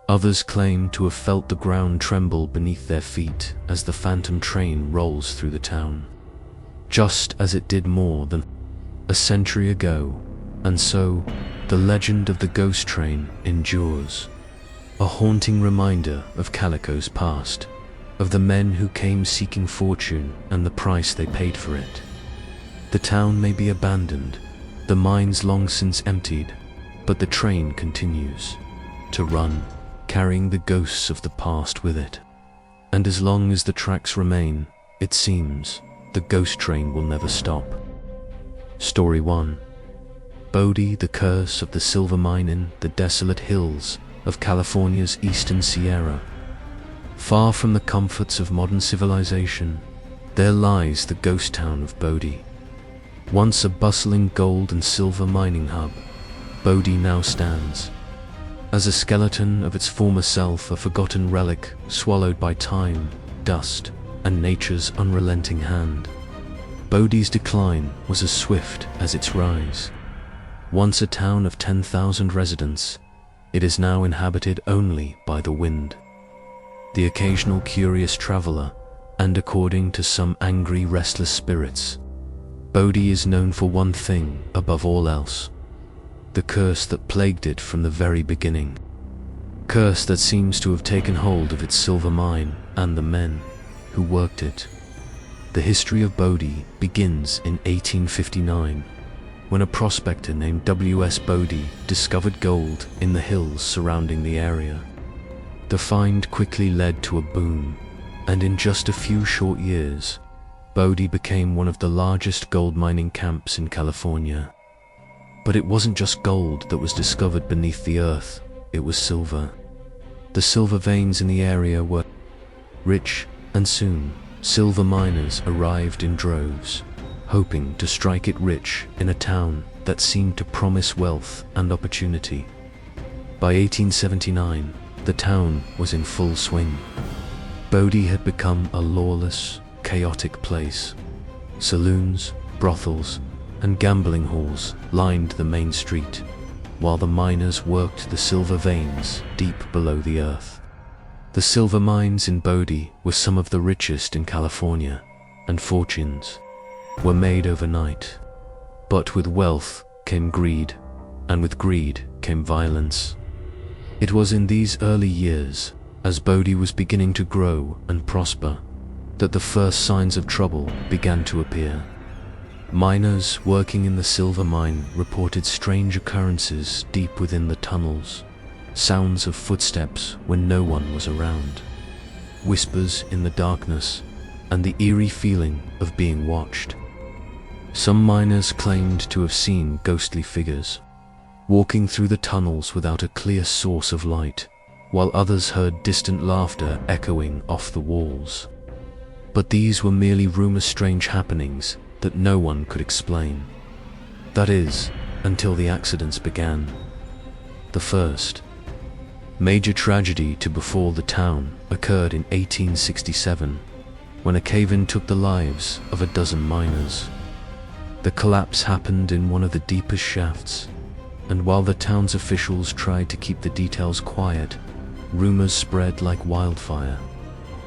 Others claim to have felt the ground tremble beneath their feet as the phantom train rolls through the town, just as it did more than a century ago. And so, the legend of the ghost train endures, a haunting reminder of Calico's past, of the men who came seeking fortune and the price they paid for it. The town may be abandoned, the mines long since emptied, but the train continues to run, carrying the ghosts of the past with it. And as long as the tracks remain, it seems, the ghost train will never stop. Story 1. Bodie, the curse of the silver mine in the desolate hills of California's eastern Sierra. Far from the comforts of modern civilization, there lies the ghost town of Bodie. Once a bustling gold and silver mining hub, Bodie now stands as a skeleton of its former self, a forgotten relic swallowed by time, dust, and nature's unrelenting hand. Bodie's decline was as swift as its rise. Once a town of 10,000 residents, it is now inhabited only by the wind, the occasional curious traveler, and according to some angry, restless spirits, Bodie is known for one thing above all else: the curse that plagued it from the very beginning. Curse that seems to have taken hold of its silver mine and the men who worked it. The history of Bodie begins in 1859, when a prospector named W.S. Bodie discovered gold in the hills surrounding the area. The find quickly led to a boom, and in just a few short years, Bodie became one of the largest gold mining camps in California. But it wasn't just gold that was discovered beneath the earth, it was silver. The silver veins in the area were rich, and soon, silver miners arrived in droves. hoping to strike it rich in a town that seemed to promise wealth and opportunity. By 1879, the town was in full swing. Bodie had become a lawless, chaotic place. Saloons, brothels, and gambling halls lined the main street, while the miners worked the silver veins deep below the earth. The silver mines in Bodie were some of the richest in California, and fortunes were made overnight. But with wealth came greed, and with greed came violence. It was in these early years, as Bodie was beginning to grow and prosper, that the first signs of trouble began to appear. Miners working in the silver mine reported strange occurrences deep within the tunnels, sounds of footsteps when no one was around, whispers in the darkness, and the eerie feeling of being watched. Some miners claimed to have seen ghostly figures walking through the tunnels without a clear source of light, while others heard distant laughter echoing off the walls. But these were merely strange happenings that no one could explain. That is, until the accidents began. The first major tragedy to befall the town occurred in 1867, when a cave-in took the lives of a dozen miners. The collapse happened in one of the deepest shafts, and while the town's officials tried to keep the details quiet, rumors spread like wildfire.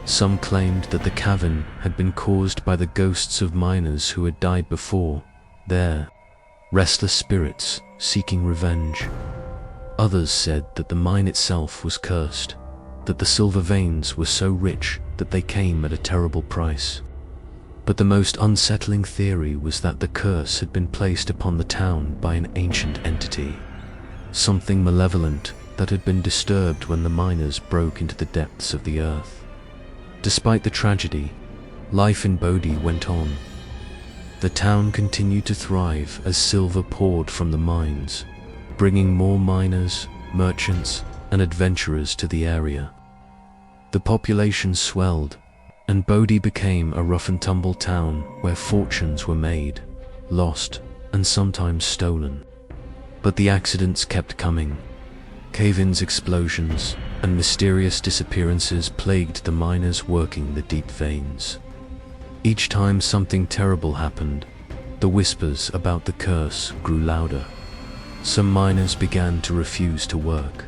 Some claimed that the cave-in had been caused by the ghosts of miners who had died before, their restless spirits seeking revenge. Others said that the mine itself was cursed, that the silver veins were so rich that they came at a terrible price. But the most unsettling theory was that the curse had been placed upon the town by an ancient entity, something malevolent that had been disturbed when the miners broke into the depths of the earth. Despite the tragedy, life in Bodie went on. The town continued to thrive as silver poured from the mines, bringing more miners, merchants, and adventurers to the area. The population swelled, and Bodie became a rough-and-tumble town where fortunes were made, lost, and sometimes stolen. But the accidents kept coming. Cave-ins, explosions, and mysterious disappearances plagued the miners working the deep veins. Each time something terrible happened, the whispers about the curse grew louder. Some miners began to refuse to work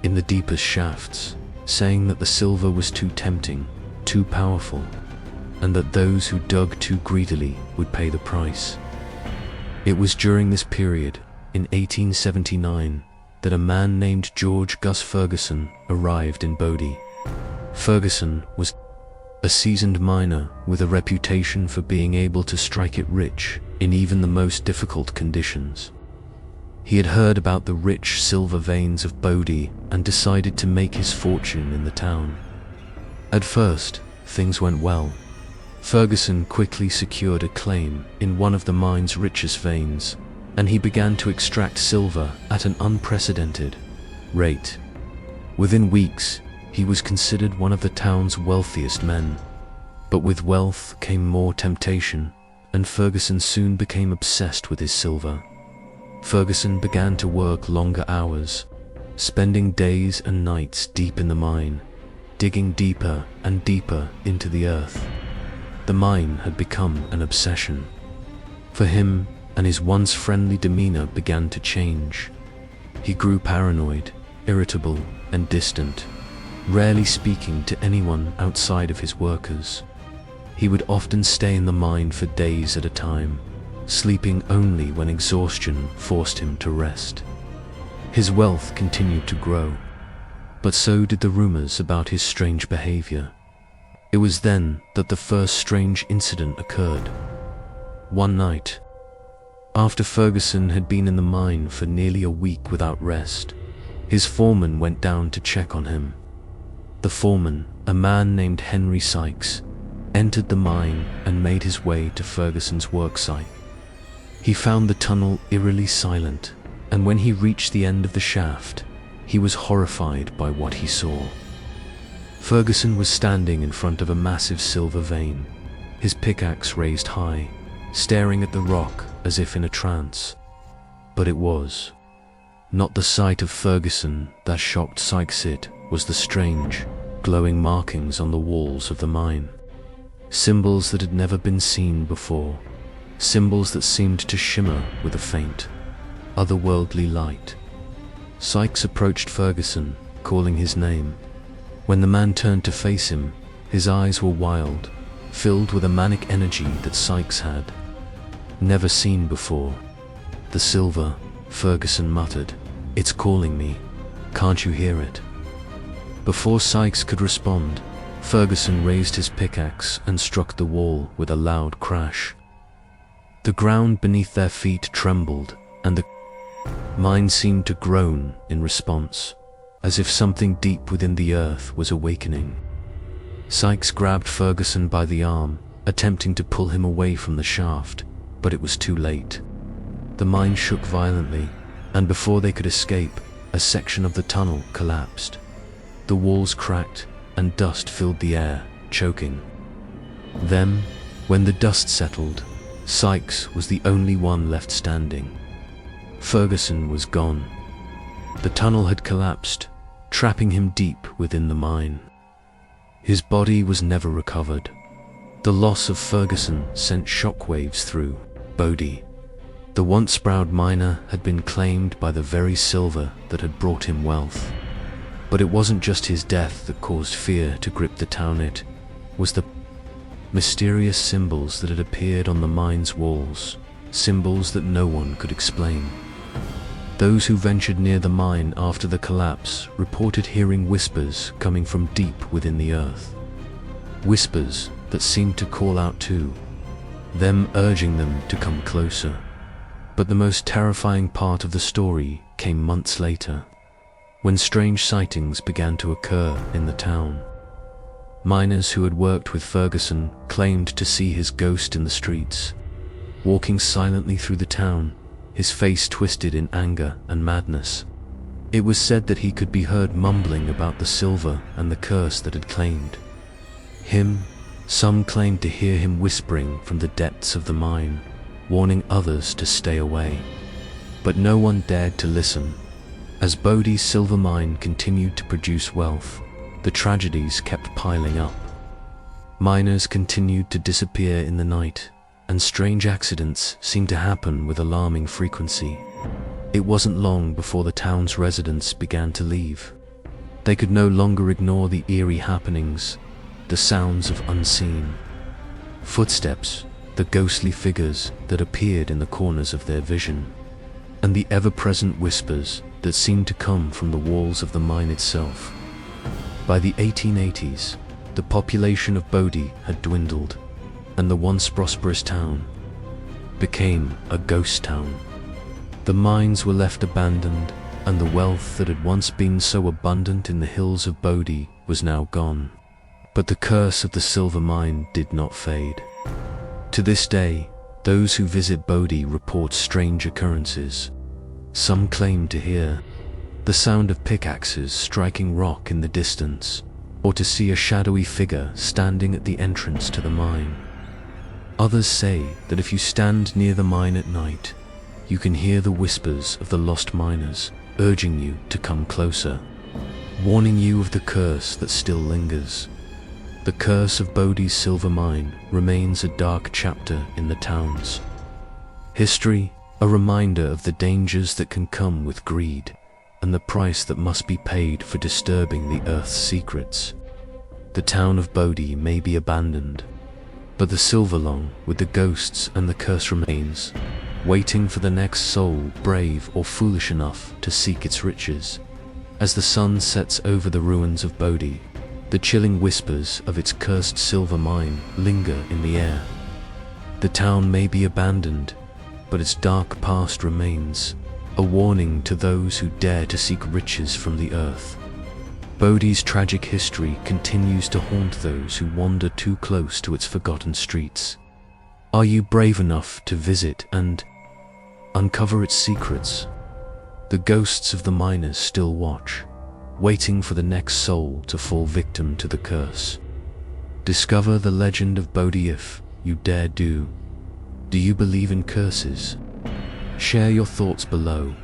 in the deepest shafts, saying that the silver was too tempting, too powerful, and that those who dug too greedily would pay the price. It was during this period, in 1879, that a man named George Gus Ferguson arrived in Bodie. Ferguson was a seasoned miner with a reputation for being able to strike it rich in even the most difficult conditions. He had heard about the rich silver veins of Bodie and decided to make his fortune in the town. At first, things went well. Ferguson quickly secured a claim in one of the mine's richest veins, and he began to extract silver at an unprecedented rate. Within weeks, he was considered one of the town's wealthiest men. But with wealth came more temptation, and Ferguson soon became obsessed with his silver. Ferguson began to work longer hours, spending days and nights deep in the mine, digging deeper and deeper into the earth. The mine had become an obsession for him, and his once friendly demeanor began to change. He grew paranoid, irritable, and distant, rarely speaking to anyone outside of his workers. He would often stay in the mine for days at a time, sleeping only when exhaustion forced him to rest. His wealth continued to grow, but so did the rumors about his strange behavior. It was then that the first strange incident occurred. One night, after Ferguson had been in the mine for nearly a week without rest, his foreman went down to check on him. The foreman, a man named Henry Sykes, entered the mine and made his way to Ferguson's worksite. He found the tunnel eerily silent, and when he reached the end of the shaft, he was horrified by what he saw. Ferguson was standing in front of a massive silver vein, his pickaxe raised high, staring at the rock as if in a trance. But it was not the sight of Ferguson that shocked Sykes. It was the strange, glowing markings on the walls of the mine. Symbols that had never been seen before. Symbols that seemed to shimmer with a faint, otherworldly light. Sykes approached Ferguson, calling his name. When the man turned to face him, his eyes were wild, filled with a manic energy that Sykes had never seen before. "The silver," Ferguson muttered. "It's calling me. Can't you hear it?" Before Sykes could respond, Ferguson raised his pickaxe and struck the wall with a loud crash. The ground beneath their feet trembled, and the mine seemed to groan in response, as if something deep within the earth was awakening. Sykes grabbed Ferguson by the arm, attempting to pull him away from the shaft, but it was too late. The mine shook violently, and before they could escape, a section of the tunnel collapsed. The walls cracked, and dust filled the air, choking them. When the dust settled, Sykes was the only one left standing. Ferguson was gone. The tunnel had collapsed, trapping him deep within the mine. His body was never recovered. The loss of Ferguson sent shockwaves through Bodie. The once proud miner had been claimed by the very silver that had brought him wealth. But it wasn't just his death that caused fear to grip the town. It was the mysterious symbols that had appeared on the mine's walls, symbols that no one could explain. Those who ventured near the mine after the collapse reported hearing whispers coming from deep within the earth. Whispers that seemed to call out to them, urging them to come closer. But the most terrifying part of the story came months later, when strange sightings began to occur in the town. Miners who had worked with Ferguson claimed to see his ghost in the streets, walking silently through the town, his face twisted in anger and madness. It was said that he could be heard mumbling about the silver and the curse that had claimed him. Some claimed to hear him whispering from the depths of the mine, warning others to stay away. But no one dared to listen. As Bodie's silver mine continued to produce wealth, the tragedies kept piling up. Miners continued to disappear in the night, and strange accidents seemed to happen with alarming frequency. It wasn't long before the town's residents began to leave. They could no longer ignore the eerie happenings, the sounds of unseen footsteps, the ghostly figures that appeared in the corners of their vision, and the ever-present whispers that seemed to come from the walls of the mine itself. By the 1880s, the population of Bodie had dwindled, and the once prosperous town became a ghost town. The mines were left abandoned, and the wealth that had once been so abundant in the hills of Bodie was now gone. But the curse of the silver mine did not fade. To this day, those who visit Bodie report strange occurrences. Some claim to hear the sound of pickaxes striking rock in the distance, or to see a shadowy figure standing at the entrance to the mine. Others say that if you stand near the mine at night, you can hear the whispers of the lost miners urging you to come closer, warning you of the curse that still lingers. The curse of Bodie's silver mine remains a dark chapter in the town's history, a reminder of the dangers that can come with greed and the price that must be paid for disturbing the earth's secrets. The town of Bodie may be abandoned, but the Silverlong with the ghosts and the curse remains, waiting for the next soul brave or foolish enough to seek its riches. As the sun sets over the ruins of Bodie, the chilling whispers of its cursed silver mine linger in the air. The town may be abandoned, but its dark past remains, a warning to those who dare to seek riches from the earth. Bodie's tragic history continues to haunt those who wander too close to its forgotten streets. Are you brave enough to visit and uncover its secrets? The ghosts of the miners still watch, waiting for the next soul to fall victim to the curse. Discover the legend of Bodie if you dare do Do you believe in curses? Share your thoughts below